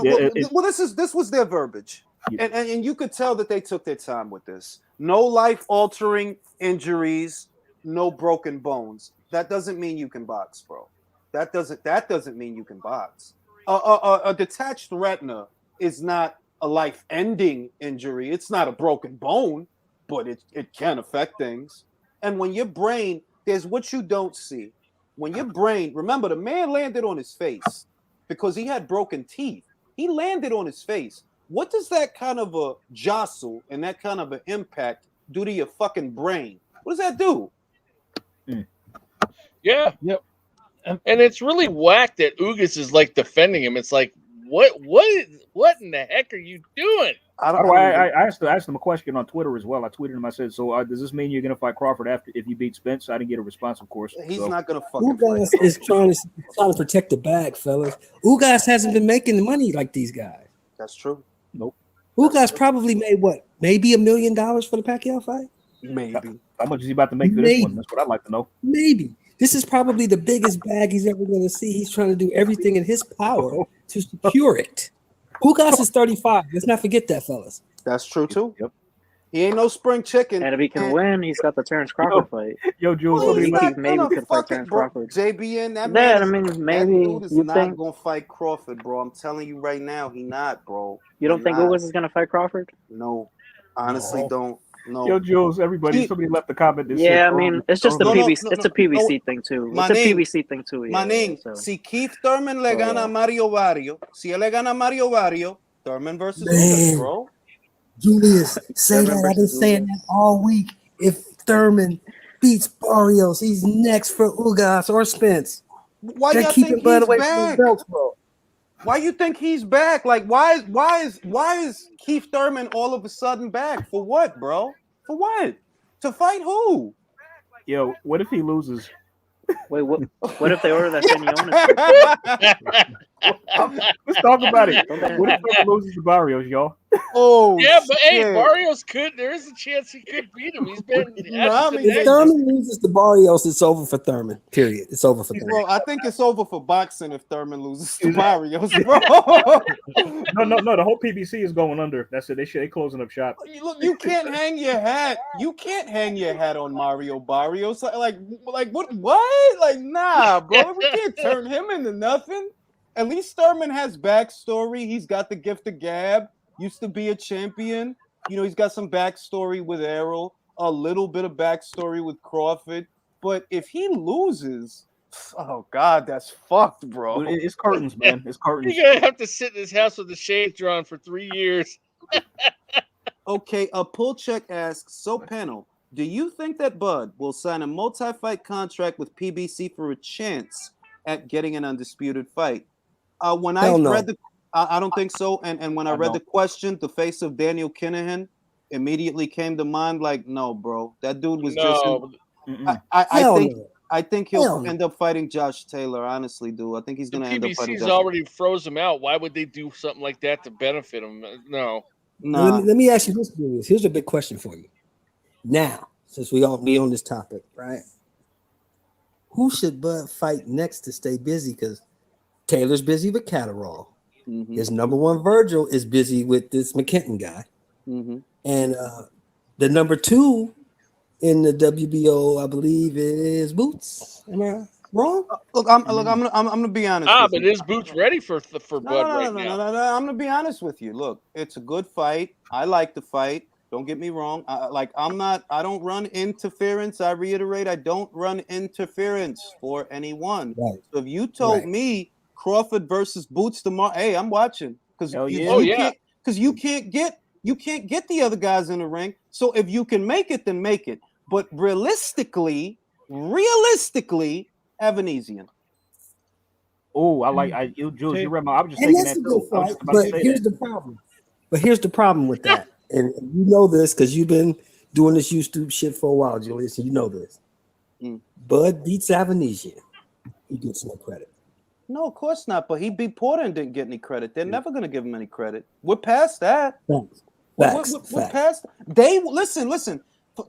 Well, this was their verbiage, and you could tell that they took their time with this. No life-altering injuries, no broken bones. That doesn't mean you can box, bro. That doesn't mean you can box. A detached retina is not a life-ending injury. It's not a broken bone, but it can affect things. And when your brain, there's what you don't see. When your brain, remember, the man landed on his face because he had broken teeth. He landed on his face. What does that kind of a jostle and that kind of an impact do to your fucking brain? What does that do? Yeah. Yep. And it's really whack that Ugas is like defending him. It's like, what in the heck are you doing? I asked him a question on Twitter as well. I tweeted him. I said, "So does this mean you're going to fight Crawford if you beat Spence?" I didn't get a response, of course. He's not going to fucking Ugas fight. is trying to protect the bag, fellas. Ugas hasn't been making the money like these guys. That's true. Nope. Ugas probably made what? Maybe $1 million for the Pacquiao fight? Maybe. How much is he about to make for this one? That's what I'd like to know. Maybe. This is probably the biggest bag he's ever going to see. He's trying to do everything in his power to secure it. Ugas is 35. Let's not forget that, fellas. That's true too. Yep. He ain't no spring chicken. And if he can win, he's got the Terrence Crawford fight. Yo, Jules, Well, somebody he's left. not maybe gonna could fight fucking Terrence bro. Crawford. JBN, that Yeah, man I is, mean, that maybe dude is you not think gonna fight Crawford, bro. I'm telling you right now, he not, bro. you don't He think not. Ugas is gonna fight Crawford? No, honestly, No. don't. No. Yo, Jules, everybody, somebody left the comment that said, Yeah, I mean, it's just the No, no, PVC. no, It's no, a PVC no. thing too. My It's a name- PVC thing too. Yeah, Manin, so. si Keith Thurman le Oh, gana yeah. a Mario Barrio, si él le gana a Mario Barrio, Thurman versus Man. Ugas, bro. Julius, say Thurman that. I've been versus saying Ugas. that all week. If Thurman beats Barrios, he's next for Ugas or Spence. Why They're y'all keeping think Bud he's away from the back? belts, bro. Why you think he's back? Like, why is Keith Thurman all of a sudden back? For what, bro? For what? To fight who? yo, what if he loses? Wait, what if they order that Fenionis? Let's talk about it. Don't they- What if Thurman loses to Barrios, y'all? Oh, Yeah, but hey, shit. Barrios could. There is a chance he could beat him. He's been. Nah, I mean, If Thurman loses to Barrios, it's over for Thurman. Period. It's over for Thurman. Bro, I think it's over for boxing if Thurman loses to Barrios, bro. No. The whole PBC is going under. That's it. They closing up shop. Look, you can't hang your hat. You can't hang your hat on Mario Barrios. Like what? What? Like, nah, bro. We can't turn him into nothing. At least Thurman has backstory. He's got the gift of gab. Used to be a champion. You know, he's got some backstory with Errol. A little bit of backstory with Crawford. But if he loses, oh God, that's fucked, bro. It's curtains, man. It's curtains. You're gonna have to sit in his house with the shades drawn for 3 years. Okay, a pull check asks, so panel, do you think that Bud will sign a multi-fight contract with PBC for a chance at getting an undisputed fight? When I Hell no. read I don't think so. And when I read the question, the face of Daniel Kinahan immediately came to mind. Like, no, bro, that dude was No, I think Hell he'll no. end up fighting Josh Taylor. Honestly, dude, I think he's the gonna end up fighting. PBC's Josh. already froze him out. Why would they do something like that to benefit him? No. Nah. Let me ask you this, Julius. Here's a big question for you. Now, since we all be on this topic, right? Who should Bud fight next to stay busy? Because Taylor's busy with Catterall. Mhm. His number one Virgil is busy with this McKinton guy. Mhm. And the number two in the WBO, I believe, is Boots. Am I wrong? Look, I'm gonna be honest. with But you. is Boots ready for Bud right now? No. I'm gonna be honest with you. Look, it's a good fight. I like the fight. Don't get me wrong. I don't run interference. I reiterate, I don't run interference for anyone. Right. So if you told me Crawford versus Boots tomorrow, hey, I'm watching because you can't get the other guys in the ring. So if you can make it, then make it. But realistically, Evanesian. Oh, Jules, you read my. I was just And thinking that's that a good too. I was fight. just about to But say here's that. the problem. Here's the problem with that. And you know this because you've been doing this YouTube shit for a while, Julius, and you know this. Bud beats Avanesian. He gets no credit. No, of course not. But he beat Porter and didn't get any credit. They're never going to give him any credit. We're past that. We're past. They listen.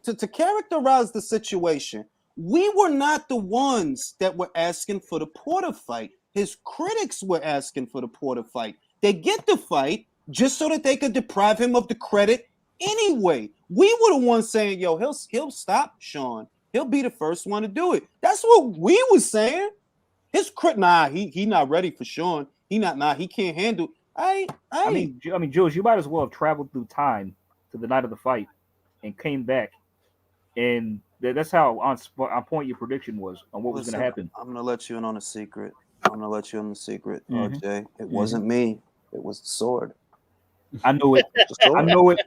To characterize the situation, we were not the ones that were asking for the Porter fight. His critics were asking for the Porter fight. They get the fight just so that they could deprive him of the credit anyway. We were the ones saying, "Yo, he'll stop Sean. He'll be the first one to do it." That's what we were saying. His he not ready for Sean. He can't handle. I mean, Jules, you might as well have traveled through time to the night of the fight and came back, and that's how on point your prediction was on what was going to happen. I'm going to let you in on a secret. RJ. It wasn't me. It was the sword. I know it. I know it.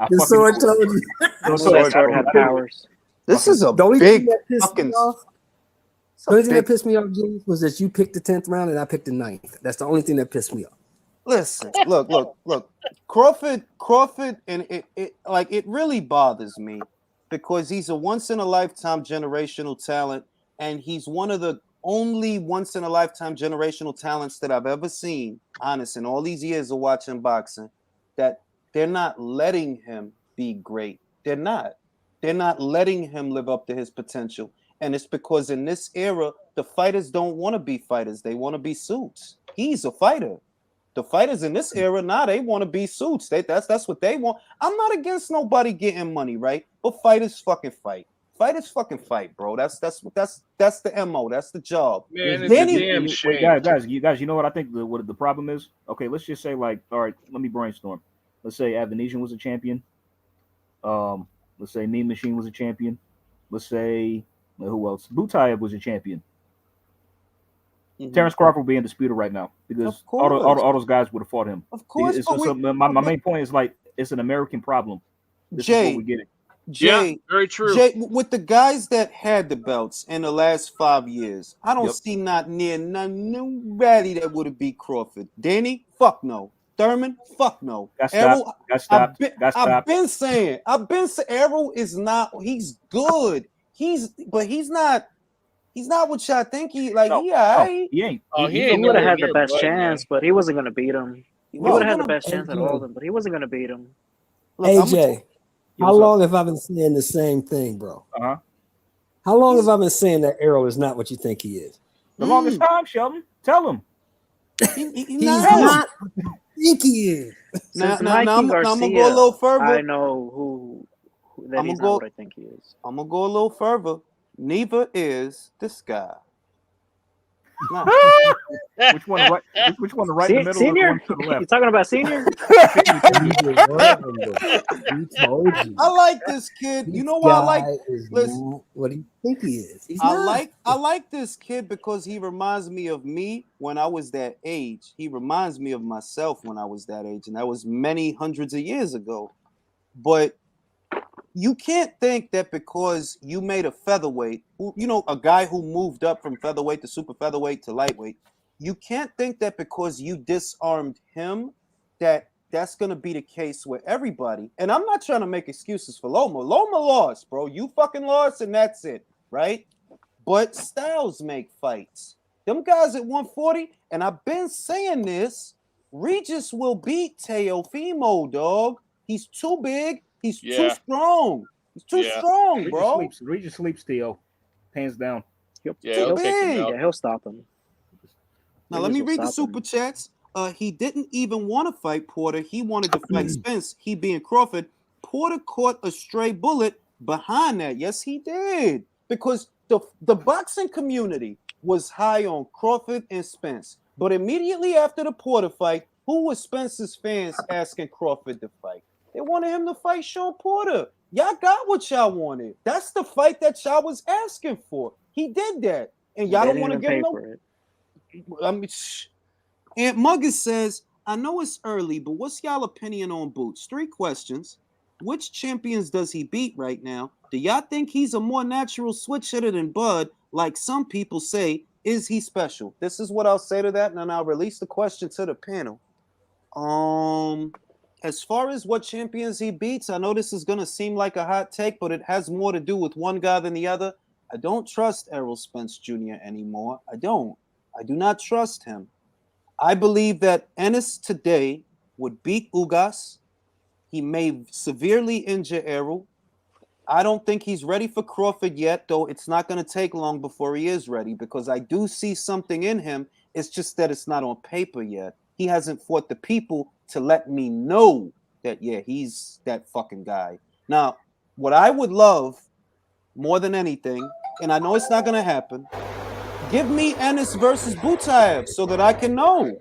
The sword told you. The sword had powers. This is a big fucking. The only thing that pissed me off, Julius, was that you picked the 10th round and I picked the 9th. That's the only thing that pissed me off. Listen, look. Crawford, and it really bothers me because he's a once in a lifetime generational talent, and he's one of the only once in a lifetime generational talents that I've ever seen, honest, in all these years of watching boxing, that they're not letting him be great. They're not. They're not letting him live up to his potential. And it's because in this era, the fighters don't want to be fighters. They want to be suits. He's a fighter. The fighters in this era, they want to be suits. That's what they want. I'm not against nobody getting money, right? But fighters fucking fight. Fighters fucking fight, bro. That's the MO. That's the job. Man, it's Then a he- damn Wait, shame. guys, you know what I think what the problem is? Okay, let's just say like, all right, let me brainstorm. Let's say Avanesian was a champion. Let's say Mean Machine was a champion. Let's say who else? Butayev was a champion. Mhm. Terrence Crawford would be undisputed right now because Of course. all those guys would have fought him. Of course. So my main point is like it's an American problem. This is Jay, what we get it. Jay, Very true. Jay, with the guys that had the belts in the last 5 years, I don't Yep. see nobody that would have beat Crawford. Danny, fuck no. Thurman, fuck no. Got stopped. I've been saying, Errol is not. He's good. He's not what y'all think he like. No, he alright. he ain't. Oh, he He ain't would have nowhere had the near best Bud, chance, man. but he wasn't going to beat him. He No, would have had the gonna- best chance out of all of them, but he wasn't going to beat him. Look, I'm AJ, how what's up? long have I been saying the same thing, bro? Uh-huh. How long have I been saying that Arrow is not what you think he is? The longest time, Sheldon. Tell him. He's He's not. not what you think he is. Now, Since now, Mikey I'm Garcia, gonna go a little further. I know who that I'ma he's go- not what I think he is. I'm gonna go a little further. Neither is this guy. Nah. Which one? Which one? The right in the middle, or the Senior? one to the You left? talking about Senior? He told you. I like this kid. You know why I like? Listen. Not what do you think he is? He's I not. like this kid because he reminds me of me when I was that age. He reminds me of myself when I was that age, and that was many hundreds of years ago. But you can't think that because you made a featherweight, a guy who moved up from featherweight to super featherweight to lightweight, you can't think that because you disarmed him that's going to be the case with everybody. And I'm not trying to make excuses for Loma. Loma lost, bro. You fucking lost, and that's it, right? But styles make fights. Them guys at 140, and I've been saying this, Regis will beat Teofimo, dog. He's too big. He's too Yeah. strong. He's too Yeah. strong, bro. Regis sleeps, Theo. Hands down. Yeah, Too he'll take him big. out. Yeah, he'll stop him. Now let me Regis will read the stop super him. chats. He didn't even want to fight Porter. He wanted to fight Spence. He being Crawford. Porter caught a stray bullet behind that. Yes, he did. Because the boxing community was high on Crawford and Spence. But immediately after the Porter fight, who was Spence's fans asking Crawford to fight? They wanted him to fight Sean Porter. Y'all got what y'all wanted. That's the fight that y'all was asking for. He did that. And y'all They don't didn't want to even give pay him no. for it. I mean, Aunt Muggins says, I know it's early, but what's y'all opinion on Boots? 3 questions. Which champions does he beat right now? Do y'all think he's a more natural switch hitter than Bud, like some people say? Is he special? This is what I'll say to that, and then I'll release the question to the panel. As far as what champions he beats, I know this is going to seem like a hot take, but it has more to do with one guy than the other. I don't trust Errol Spence Jr. anymore. I don't. I do not trust him. I believe that Ennis today would beat Ugas. He may severely injure Errol. I don't think he's ready for Crawford yet, though it's not going to take long before he is ready because I do see something in him. It's just that it's not on paper yet. He hasn't fought the people to let me know that, yeah, he's that fucking guy. Now, what I would love more than anything, and I know it's not going to happen, give me Ennis versus Butayev so that I can know.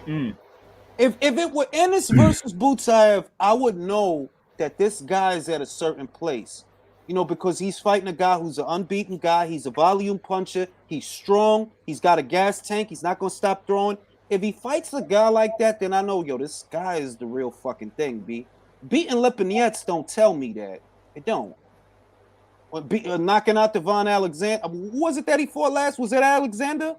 If it were Ennis versus Butayev, I would know that this guy is at a certain place. Because he's fighting a guy who's an unbeaten guy. He's a volume puncher. He's strong. He's got a gas tank. He's not going to stop throwing. If he fights a guy like that, then I know, this guy is the real fucking thing, B. Beating Lipinets don't tell me that. It don't. Knocking out Devon Alexander. Who was it that he fought last? Was it Alexander?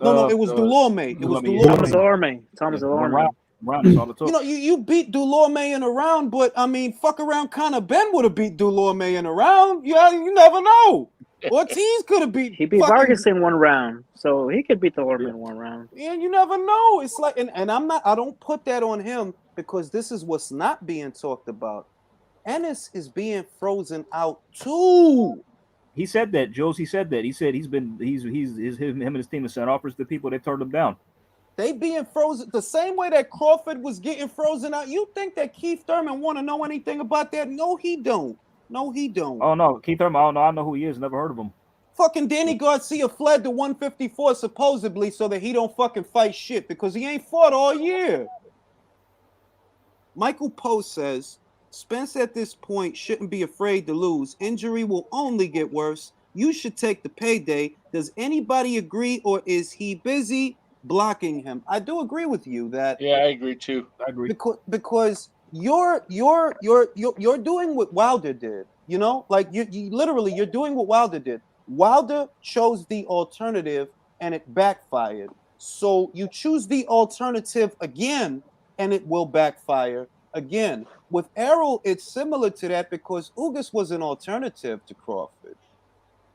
No, it was Dulorme. It was Thomas Dulorme. Dulorme. Round is all it took. You beat Dulorme in a round, but I mean, fuck around, Conor Ben would have beat Dulorme in a round. You never know. Ortiz could have beat. He beat fucking- Vargas in 1 round, so he could beat the Orm in 1 round. And you never know. It's like, and I don't put that on him because this is what's not being talked about. Ennis is being frozen out too. He said that. Josie said that. He said him and his team have sent offers to people. They turned them down. They being frozen the same way that Crawford was getting frozen out. You think that Keith Thurman want to know anything about that? No, he don't. No, he don't. Oh no, Keith Thurman. I don't know. I know who he is. Never heard of him. Fucking Danny Garcia fled to 154 supposedly so that he don't fucking fight shit because he ain't fought all year. Michael Poe says, Spence at this point shouldn't be afraid to lose. Injury will only get worse. You should take the payday. Does anybody agree or is he busy blocking him? I do agree with you that. Yeah, I agree too. I agree. Because you're doing what Wilder did. You know, like you literally you're doing what Wilder did. Wilder chose the alternative and it backfired. So you choose the alternative again and it will backfire again. With Errol, it's similar to that because Ugas was an alternative to Crawford.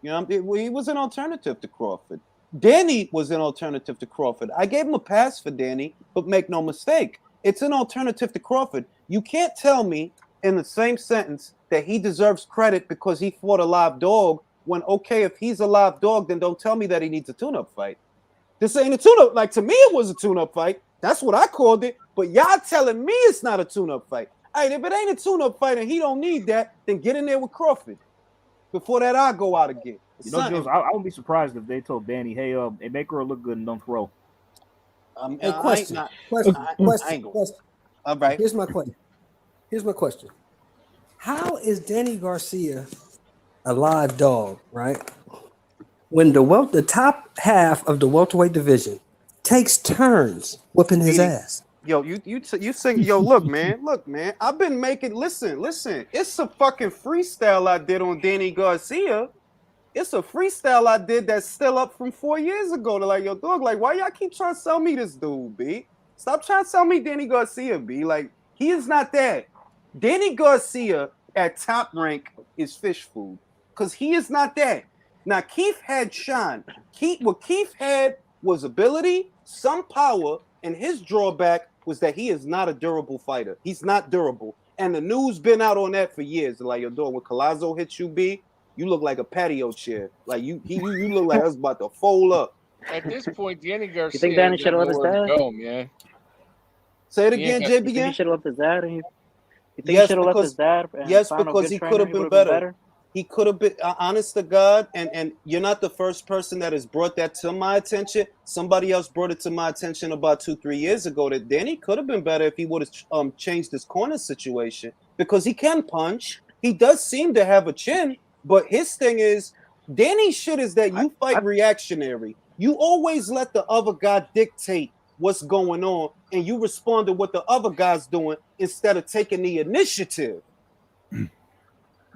You know, he was an alternative to Crawford. Danny was an alternative to Crawford. I gave him a pass for Danny, but make no mistake, it's an alternative to Crawford. You can't tell me in the same sentence that he deserves credit because he fought a live dog when, okay, if he's a live dog, then don't tell me that he needs a tune-up fight. This ain't a tune-up. Like, to me, it was a tune-up fight. That's what I called it. But y'all telling me it's not a tune-up fight. All right, if it ain't a tune-up fight and he don't need that, then get in there with Crawford. Before that, I'll go out again. You know, Jules, I wouldn't be surprised if they told Danny, hey, make her look good and don't throw. Hey, question. All right. Here's my question. How is Danny Garcia a live dog, right? When the top half of the welterweight division takes turns whipping his ass. Yo, you sing. Yo, look, man. I've been making. Listen. It's a fucking freestyle I did on Danny Garcia. It's a freestyle I did that's still up from 4 years ago. They're like, yo, dog, like, why y'all keep trying to sell me this dude, B? Stop trying to sell me Danny Garcia, B. Like, he is not that. Danny Garcia at top rank is fish food because he is not that. Now, Keith had shine. What Keith had was ability, some power, and his drawback was that he is not a durable fighter. He's not durable. And the news been out on that for years. They're like, yo, dog, when Collazo hits you, B, you look like a patio chair. Like, you look like that's about to fold up. At this point, Danny Garcia. You think Danny should have left his dad? Go, man. Say it again, JB. You think he should have left his dad? You think Yes, he should have left because- his dad? Yes, because he could have been better. He could have been, honest to God, and you're not the first person that has brought that to my attention. Somebody else brought it to my attention about 2-3 years ago that Danny could have been better if he would have changed his corner situation because he can punch. He does seem to have a chin, but his thing is, Danny's shit is that you fight reactionary. You always let the other guy dictate what's going on, and you respond to what the other guy's doing instead of taking the initiative.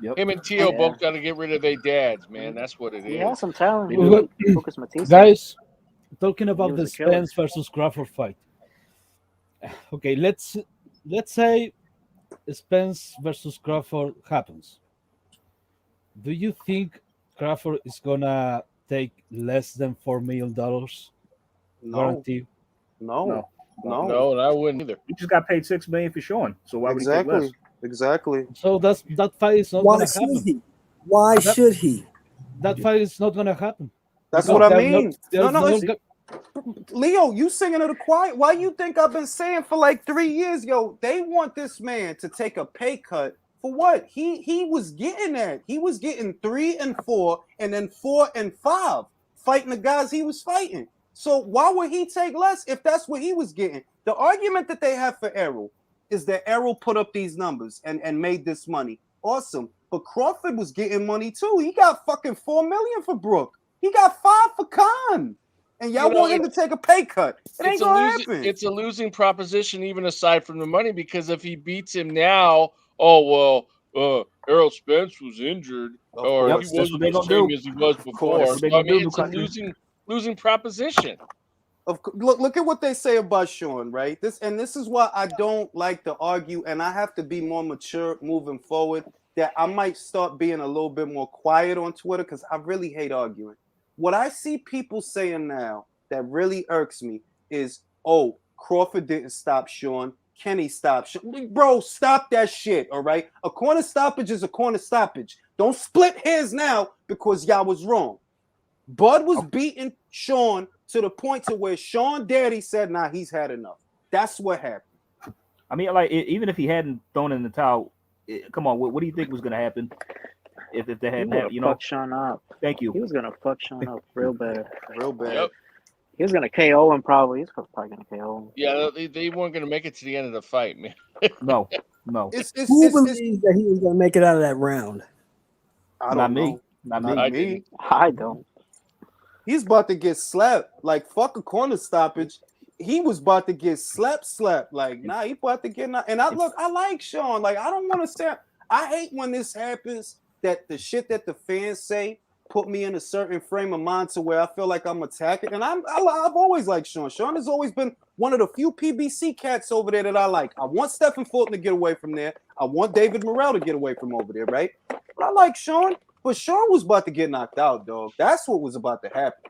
Yep. Him and Tio both got to get rid of their dads, man. That's what it is. He has some talent. Well, Lucas Matisse. Guys, talking about He the was a killer. Spence versus Crawford fight. Okay, let's say Spence versus Crawford happens. Do you think Crawford is gonna take less than $4 million guarantee? No, No, I wouldn't either. He just got paid $6 million for showing. So why would he take less? Exactly. So that fight is not Why gonna should happen. he? Why should he? That fight is not gonna happen. That's Because what I they're mean. not- they're No, not it's- go- Leo, you singing to the choir. Why you think I've been saying for like 3 years, yo, they want this man to take a pay cut for what? He was getting that. He was getting 3 and 4 and then 4 and 5 fighting the guys he was fighting. So why would he take less if that's what he was getting? The argument that they have for Errol is that Errol put up these numbers and made this money. Awesome. But Crawford was getting money too. He got fucking $4 million for Brook. He got 5 for Khan. And y'all want him to take a pay cut. It ain't gonna happen. It's a losing proposition, even aside from the money, because if he beats him now, oh well, Errol Spence was injured, or Yep, he that's wasn't what they the gonna same do. as he was before. That's what they So, I gonna mean, do, it's a Country. losing proposition. Look at what they say about Sean, right? This is why I don't like to argue, and I have to be more mature moving forward. that I might start being a little bit more quiet on Twitter because I really hate arguing. What I see people saying now that really irks me is, oh, Crawford didn't stop Sean. Kenny stopped Sean. Bro, stop that shit, all right? A corner stoppage is a corner stoppage. Don't split hairs now because y'all was wrong. Bud was beating Sean to the point to where Sean Daddy said, nah, he's had enough. That's what happened. I mean, like, even if he hadn't thrown in the towel, come on, what do you think was going to happen if they hadn't happened? You know, fuck Sean up. Thank you. He was gonna fuck Sean up real bad. Real bad. Yep. He was gonna KO him probably. He's probably gonna KO him. Yeah, they weren't going to make it to the end of the fight, man. No. Who believes that he was going to make it out of that round? I Not don't me. know. Not Not me. me. I don't. He's about to get slapped. Like, fuck a corner stoppage. He was about to get slapped. Like, nah, he about to get. And I like Sean. Like, I don't want to say. I hate when this happens. That the shit that the fans say put me in a certain frame of mind to where I feel like I'm attacking. And I've always liked Sean. Sean has always been one of the few PBC cats over there that I like. I want Stephen Fulton to get away from there. I want David Morrell to get away from over there, right? But I like Sean. But Sean was about to get knocked out, dog. That's what was about to happen.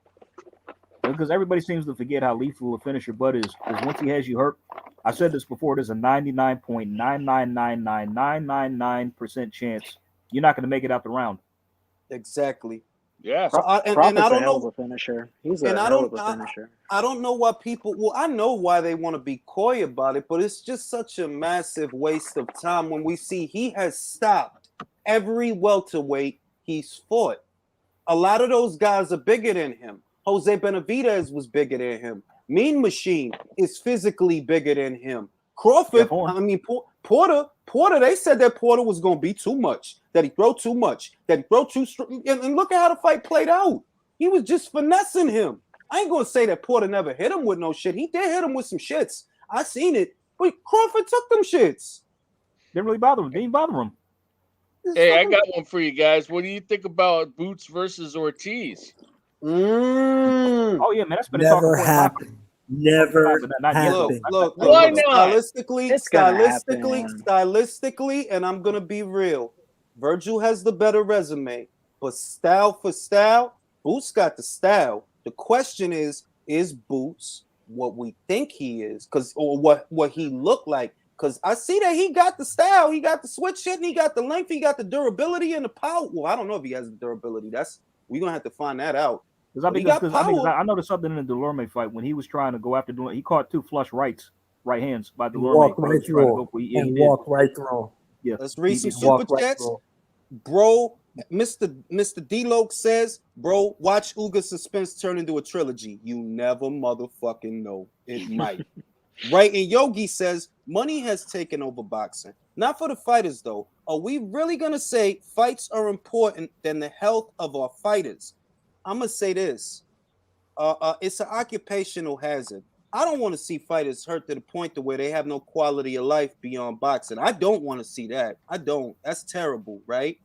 Because everybody seems to forget how lethal a finisher Bud is. Because once he has you hurt, I said this before, there's a 99.9999999% chance you're not going to make it out the round. Exactly. Yeah. So I don't know. Of a finisher. He's a hell of a finisher. I don't know why people. Well, I know why they want to be coy about it, but it's just such a massive waste of time when we see he has stopped every welterweight he's fought. A lot of those guys are bigger than him. Jose Benavidez was bigger than him. Mean Machine is physically bigger than him. Crawford, I mean Porter. They said that Porter was going to be too much. That he throw too much. That he throw too strong. And look at how the fight played out. He was just finessing him. I ain't going to say that Porter never hit him with no shit. He did hit him with some shits. I seen it. But Crawford took them shits. Didn't really bother him. Didn't bother him. Hey, I got one for you guys. What do you think about Boots versus Ortiz? Oh yeah, man, that's been never happened. Never happened. Look. Why not? Stylistically, and I'm gonna be real. Virgil has the better resume, but style for style, Boots got the style. The question is Boots what we think he is? Or what he looked like? Because I see that he got the style, he got the switch hit, and he got the length, he got the durability and the power. Well, I don't know if he has the durability. We're gonna have to find that out. Because I noticed something in the Delorme fight when he was trying to go after Delorme. He caught two flush right hands by Delorme. Walk right through. Walk right through. Yeah. Let's read some super chats. Bro, Mr. D-Loke says, bro, watch Uga Suspense turn into a trilogy. You never motherfucking know. It might. Right, and Yogi says, money has taken over boxing. Not for the fighters, though. Are we really going to say fights are important than the health of our fighters? I'm going to say this. It's an occupational hazard. I don't want to see fighters hurt to the point to where they have no quality of life beyond boxing. I don't want to see that. I don't. That's terrible, right?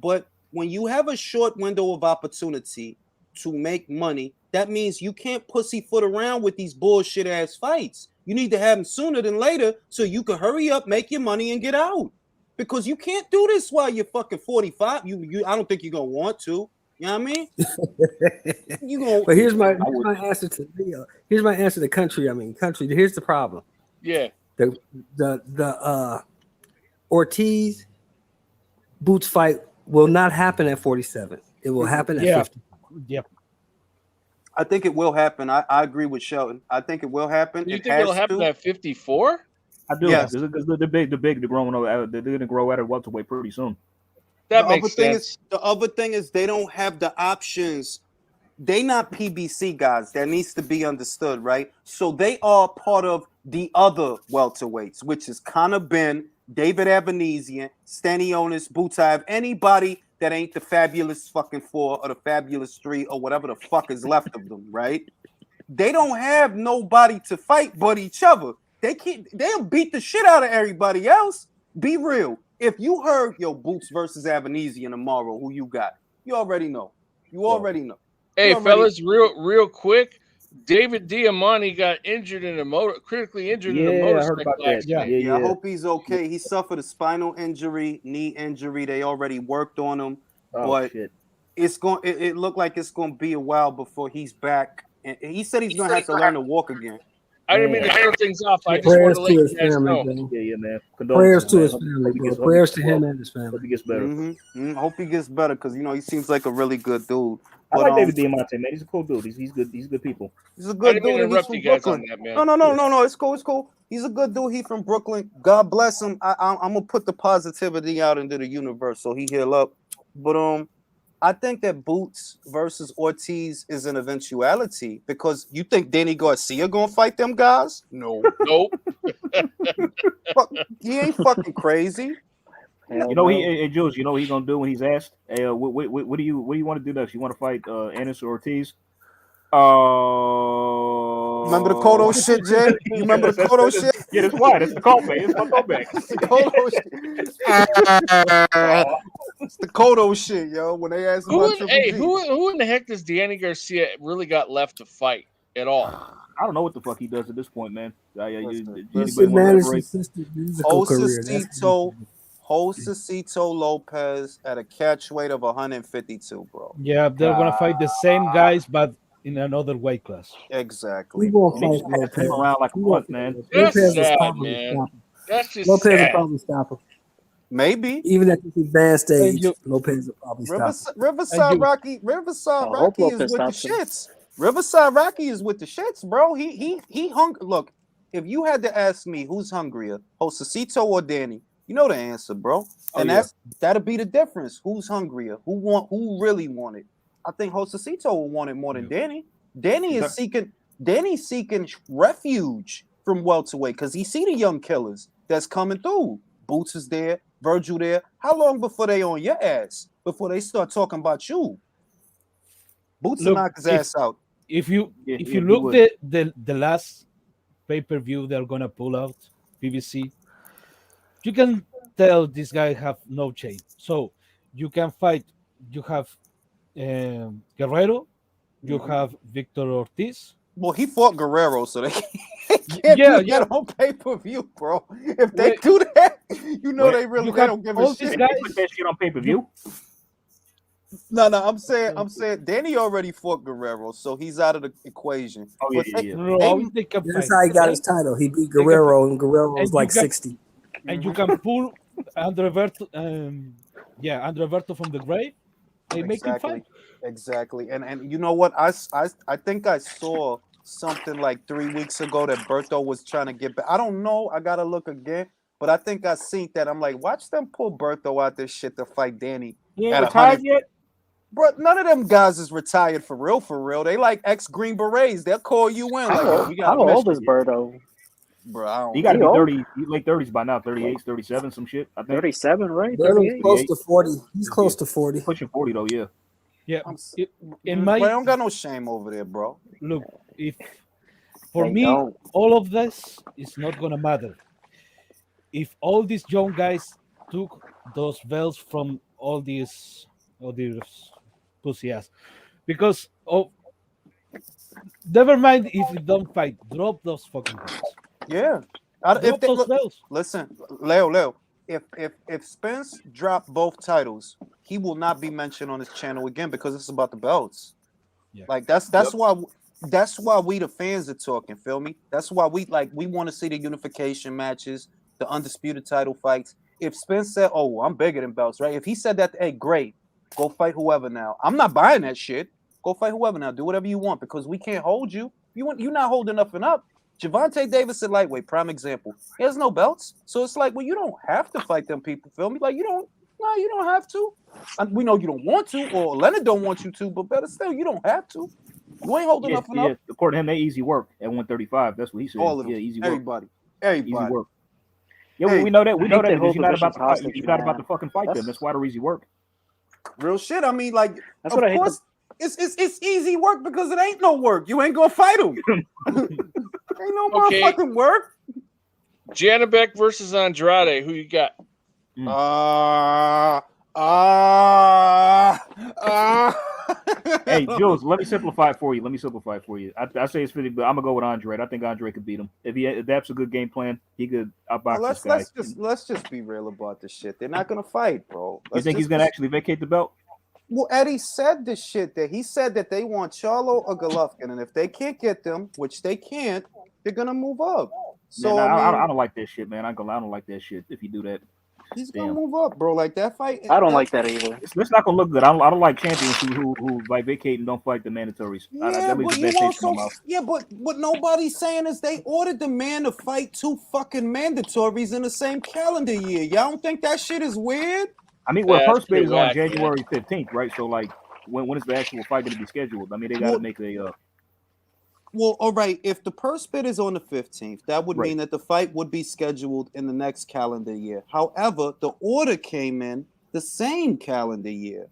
But when you have a short window of opportunity to make money, that means you can't pussyfoot around with these bullshit ass fights. You need to have them sooner than later so you can hurry up, make your money, and get out. Because you can't do this while you're fucking 45. I don't think you're gonna want to. You know what I mean? But here's my answer to Leo. Here's my answer to country. Here's the problem. Yeah. The Ortiz Boots fight will not happen at 47. It will happen at 50. Yep. I think it will happen. I agree with Shelton. I think it will happen. You think it'll happen at 54? I do. Yes. Because they're big. They're growing. They're going to grow at a welterweight pretty soon. That makes sense. The other thing is they don't have the options. They not PBC guys. That needs to be understood, right? So they are part of the other welterweights, which is Conor Benn, David Avanesian, Stanionis, Butaev, anybody that ain't the Fabulous fucking Four or the Fabulous Three or whatever the fuck is left of them, right? They don't have nobody to fight but each other. They'll beat the shit out of everybody else. Be real. If you heard Boots versus Avanesian tomorrow, who you got? You already know. You already know. Hey, fellas, real quick. David Diamante got injured in critically injured in a Yeah, I motorcycle heard about that. accident. Yeah. I hope he's okay. He suffered a spinal injury, knee injury. They already worked on him, Oh but shit. it's going. It looked like it's going to be a while before he's back. And he said he's going to have to learn to walk again. I didn't mean to throw things off. I just Prayers wanted to to let his you guys family, know. bro. Yeah, man. Prayers Condolences, to man. his Hope family, he bro. gets- hope Prayers he to gets him well. and his family. Hope he gets better. Hope he gets better because he seems like a really good dude. I But like David Diamante, man. He's a cool dude. He's good. He's good people. he's a I good didn't mean dude, to and he's interrupt from you guys Brooklyn. on that, man. No. It's cool. He's a good dude. He's from Brooklyn. God bless him. I'm gonna put the positivity out into the universe so he heal up. But I think that Boots versus Ortiz is an eventuality because you think Danny Garcia gonna fight them guys? No, Nope. he ain't fucking crazy. You know, hey, Jules, you know what he's gonna do when he's asked? Hey, what do you want to do next? You want to fight Anderson Ortiz? Remember the Kodo shit, Jay? You remember the Kodo shit? Yeah, that's why. That's the call, man. It's my throwback. The Kodo shit. It's the Kodo shit, yo. When they asked about Triple G. Who in the heck does Danny Garcia really got left to fight at all? I don't know what the fuck he does at this point, man. He should manage his sister's musical career. Josecito Lopez at a catch weight of 152, bro. Yeah, they're gonna fight the same guys, but in another weight class. Exactly. We won't fight Lopez. Around like a month, man. That's Lopez sad, probably man. stop him. That's just Lopez will sad. probably stop him. Maybe. Even at this advanced stage, you- Lopez will probably stop him. Riverside you- Rocky is with the shits. Riverside Rocky is with the shits, bro. He hung. Look, if you had to ask me who's hungrier, Josecito or Danny, you know the answer, bro. And that'll be the difference. Who's hungrier? Who really want it? I think Josecito will want it more than Danny. Danny's seeking refuge from welterweight because he see the young killers that's coming through. Boots is there, Virgil there. How long before they on your ass? Before they start talking about you? Boots will knock his ass out. If you he look would. the last pay-per-view they're gonna pull out, PBC, you can tell this guy have no shape. So you can fight. You have Guerrero, you have Victor Ortiz. Well, he fought Guerrero, so they can't do that on pay-per-view, bro. If they do that, you know they don't give a shit. They put that shit on pay-per-view. No, I'm saying Danny already fought Guerrero, so he's out of the equation. Oh yeah. That's how he got his title. He beat Guerrero, and Guerrero was like 60. And you can pull Andreverto, Andreverto from the grave. They make him fight. Exactly. And you know what? I think I saw something like 3 weeks ago that Berto was trying to get back. I don't know. I gotta look again. But I think I seen that. I'm like, watch them pull Berto out this shit to fight Danny. He ain't retired yet? Bro, none of them guys is retired for real. They like ex-Green Berets. They'll call you in. How old is Berto? Bro, he got to be 30, late 30s by now, 38, 37, some shit. I think 37, right? Berto's close to 40. He's close to 40. Pushing 40 though, yeah. Yeah. I don't got no shame over there, bro. Look, for me, all of this is not gonna matter. If all these young guys took those belts from all these pussy ass, because never mind if you don't fight, drop those fucking belts. Yeah. Listen, Leo, if Spence dropped both titles, he will not be mentioned on his channel again because it's about the belts. Yeah. Like that's why we the fans are talking, feel me? That's why we want to see the unification matches, the undisputed title fights. If Spence said, "Oh, I'm bigger than belts," right? If he said that, hey, great, go fight whoever now. I'm not buying that shit. Go fight whoever now. Do whatever you want because we can't hold you. You're not holding nothing up. Gervonta Davis at lightweight, prime example. He has no belts, so it's like, well, you don't have to fight them people. Feel me? Like you don't have to. We know you don't want to, or Leonard don't want you to, but better still, you don't have to. You ain't holding nothing up. According to him, they easy work at 135. That's what he said. All of them. Yeah, easy work. Everybody. Easy work. Yeah, we know that. We know that because you're not about to fight. You're not about to fucking fight them. That's why they're easy work. Real shit. I mean, like, that's of what course, it's easy work because it ain't no work. You ain't gonna fight them. Ain't no motherfucking work. Janabek versus Andrade. Who you got? Hey, Jules, let me simplify it for you. I say it's 50, but I'm gonna go with Andrade. I think Andrade could beat him. If that's a good game plan, he could outbox this guy. Let's just be real about this shit. They're not gonna fight, bro. You think he's gonna actually vacate the belt? Well, Eddie said this shit that he said that they want Charlo or Golovkin, and if they can't get them, which they can't, they're gonna move up. So Man, I don't like that shit, man. I don't like that shit. If you do that, he's gonna move up, bro. Like that fight. I don't like that either. It's not gonna look good. I don't like champions who like vacate and don't fight the mandatories. Yeah, but what nobody's saying is they ordered the man to fight 2 fucking mandatories in the same calendar year. Y'all don't think that shit is weird? I mean, well, first bid is on January 15th, right? So, like, when is the actual fight going to be scheduled? I mean, they got to make a. Well, all right. If the purse bid is on the 15th, that would mean that the fight would be scheduled in the next calendar year. However, the order came in the same calendar year.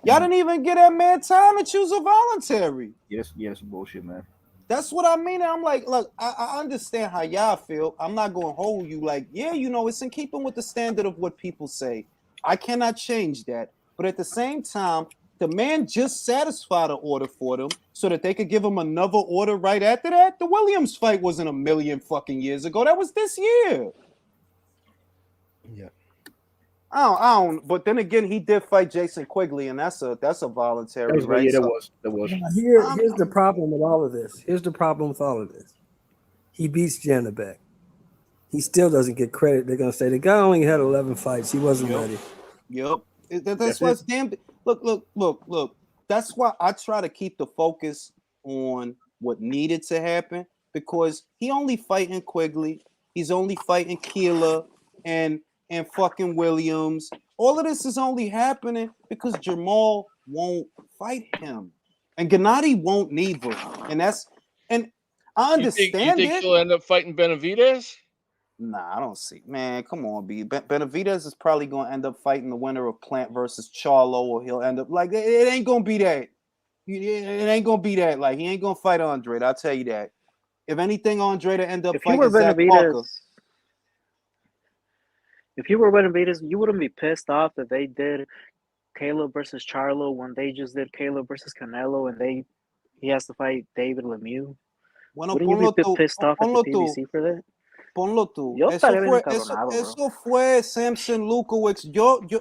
Y'all didn't even get that man time to choose a voluntary. Yes, some bullshit, man. That's what I mean. I'm like, look, I understand how y'all feel. I'm not going to hold you like, yeah, it's in keeping with the standard of what people say. I cannot change that. But at the same time, the man just satisfied an order for them so that they could give him another order right after that. The Williams fight wasn't a million fucking years ago. That was this year. Yeah. I don't. But then again, he did fight Jason Quigley, and that's a voluntary, right? Yeah, that was. Here's the problem with all of this. He beats Jana Beck. He still doesn't get credit. They're gonna say the guy only had 11 fights. He wasn't ready. Yep. That's why it's damn. Look. That's why I try to keep the focus on what needed to happen, because he only fighting Quigley. He's only fighting Keeler and fucking Williams. All of this is only happening because Jamal won't fight him, and Gennady won't neither. And I understand. You think he'll end up fighting Benavidez? Nah, I don't see. Man, come on, B. Benavidez is probably going to end up fighting the winner of Plant versus Charlo, or he'll end up like it ain't going to be that. It ain't going to be that. Like, he ain't going to fight Andrade. I'll tell you that. If anything, Andrade end up fighting Zach Parker. If you were Benavidez, you wouldn't be pissed off that they did Caleb versus Charlo when they just did Caleb versus Canelo and he has to fight David Lemieux. Wouldn't you be pissed off at the PBC for that? Ponlo tú. Yo estaría bien encabronado, bro. Eso fue Samson Lukowicz.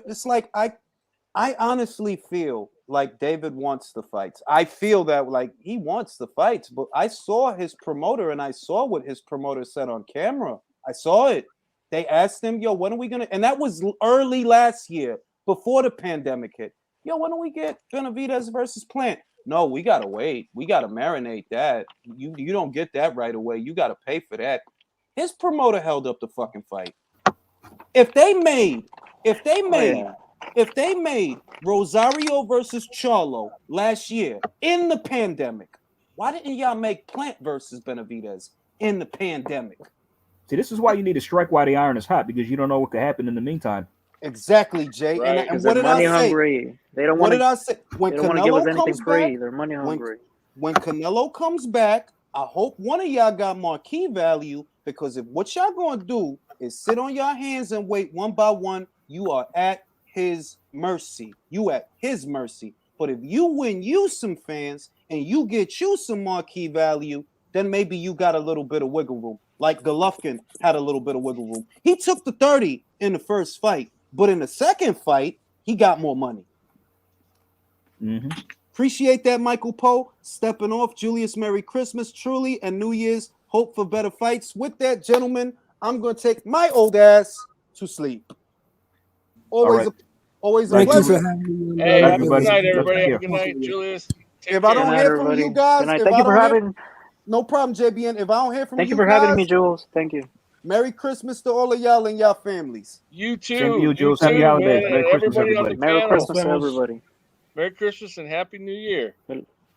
It's like I honestly feel like David wants the fights. I feel that like he wants the fights, but I saw his promoter and I saw what his promoter said on camera. I saw it. They asked him, yo, when are we gonna? And that was early last year, before the pandemic hit. Yo, when do we get Benavidez versus Plant? No, we gotta wait. We gotta marinate that. You don't get that right away. You gotta pay for that. His promoter held up the fucking fight. If they made Rosario versus Charlo last year in the pandemic, why didn't y'all make Plant versus Benavidez in the pandemic? See, this is why you need to strike while the iron is hot, because you don't know what could happen in the meantime. Exactly, Jay. Right, and what did I say? Hungry. They don't want to. What did I say? When Canelo comes back, they're money hungry. When Canelo comes back, I hope one of y'all got marquee value, because if what y'all gonna do is sit on your hands and wait one by one, you are at his mercy. You at his mercy. But if you win you some fans and you get you some marquee value, then maybe you got a little bit of wiggle room. Like Golovkin had a little bit of wiggle room. He took the 30 in the first fight, but in the second fight, he got more money. Mm-hmm. Appreciate that, Michael Poe. Stepping off. Julius, Merry Christmas, truly, and New Year's. Hope for better fights. With that, gentlemen, I'm going to take my old ass to sleep. Always a pleasure. Hey, have a good night, everybody. Have a good night, Julius. If I don't hear from you guys, thank you for having. No problem, JBN. If I don't hear from you guys, thank you for having me, Jules. Thank you. Merry Christmas to all of y'all and y'all families. You too. Same to you, Jules. Happy holidays. Merry Christmas, everybody. Merry Christmas to everybody. Merry Christmas and Happy New Year.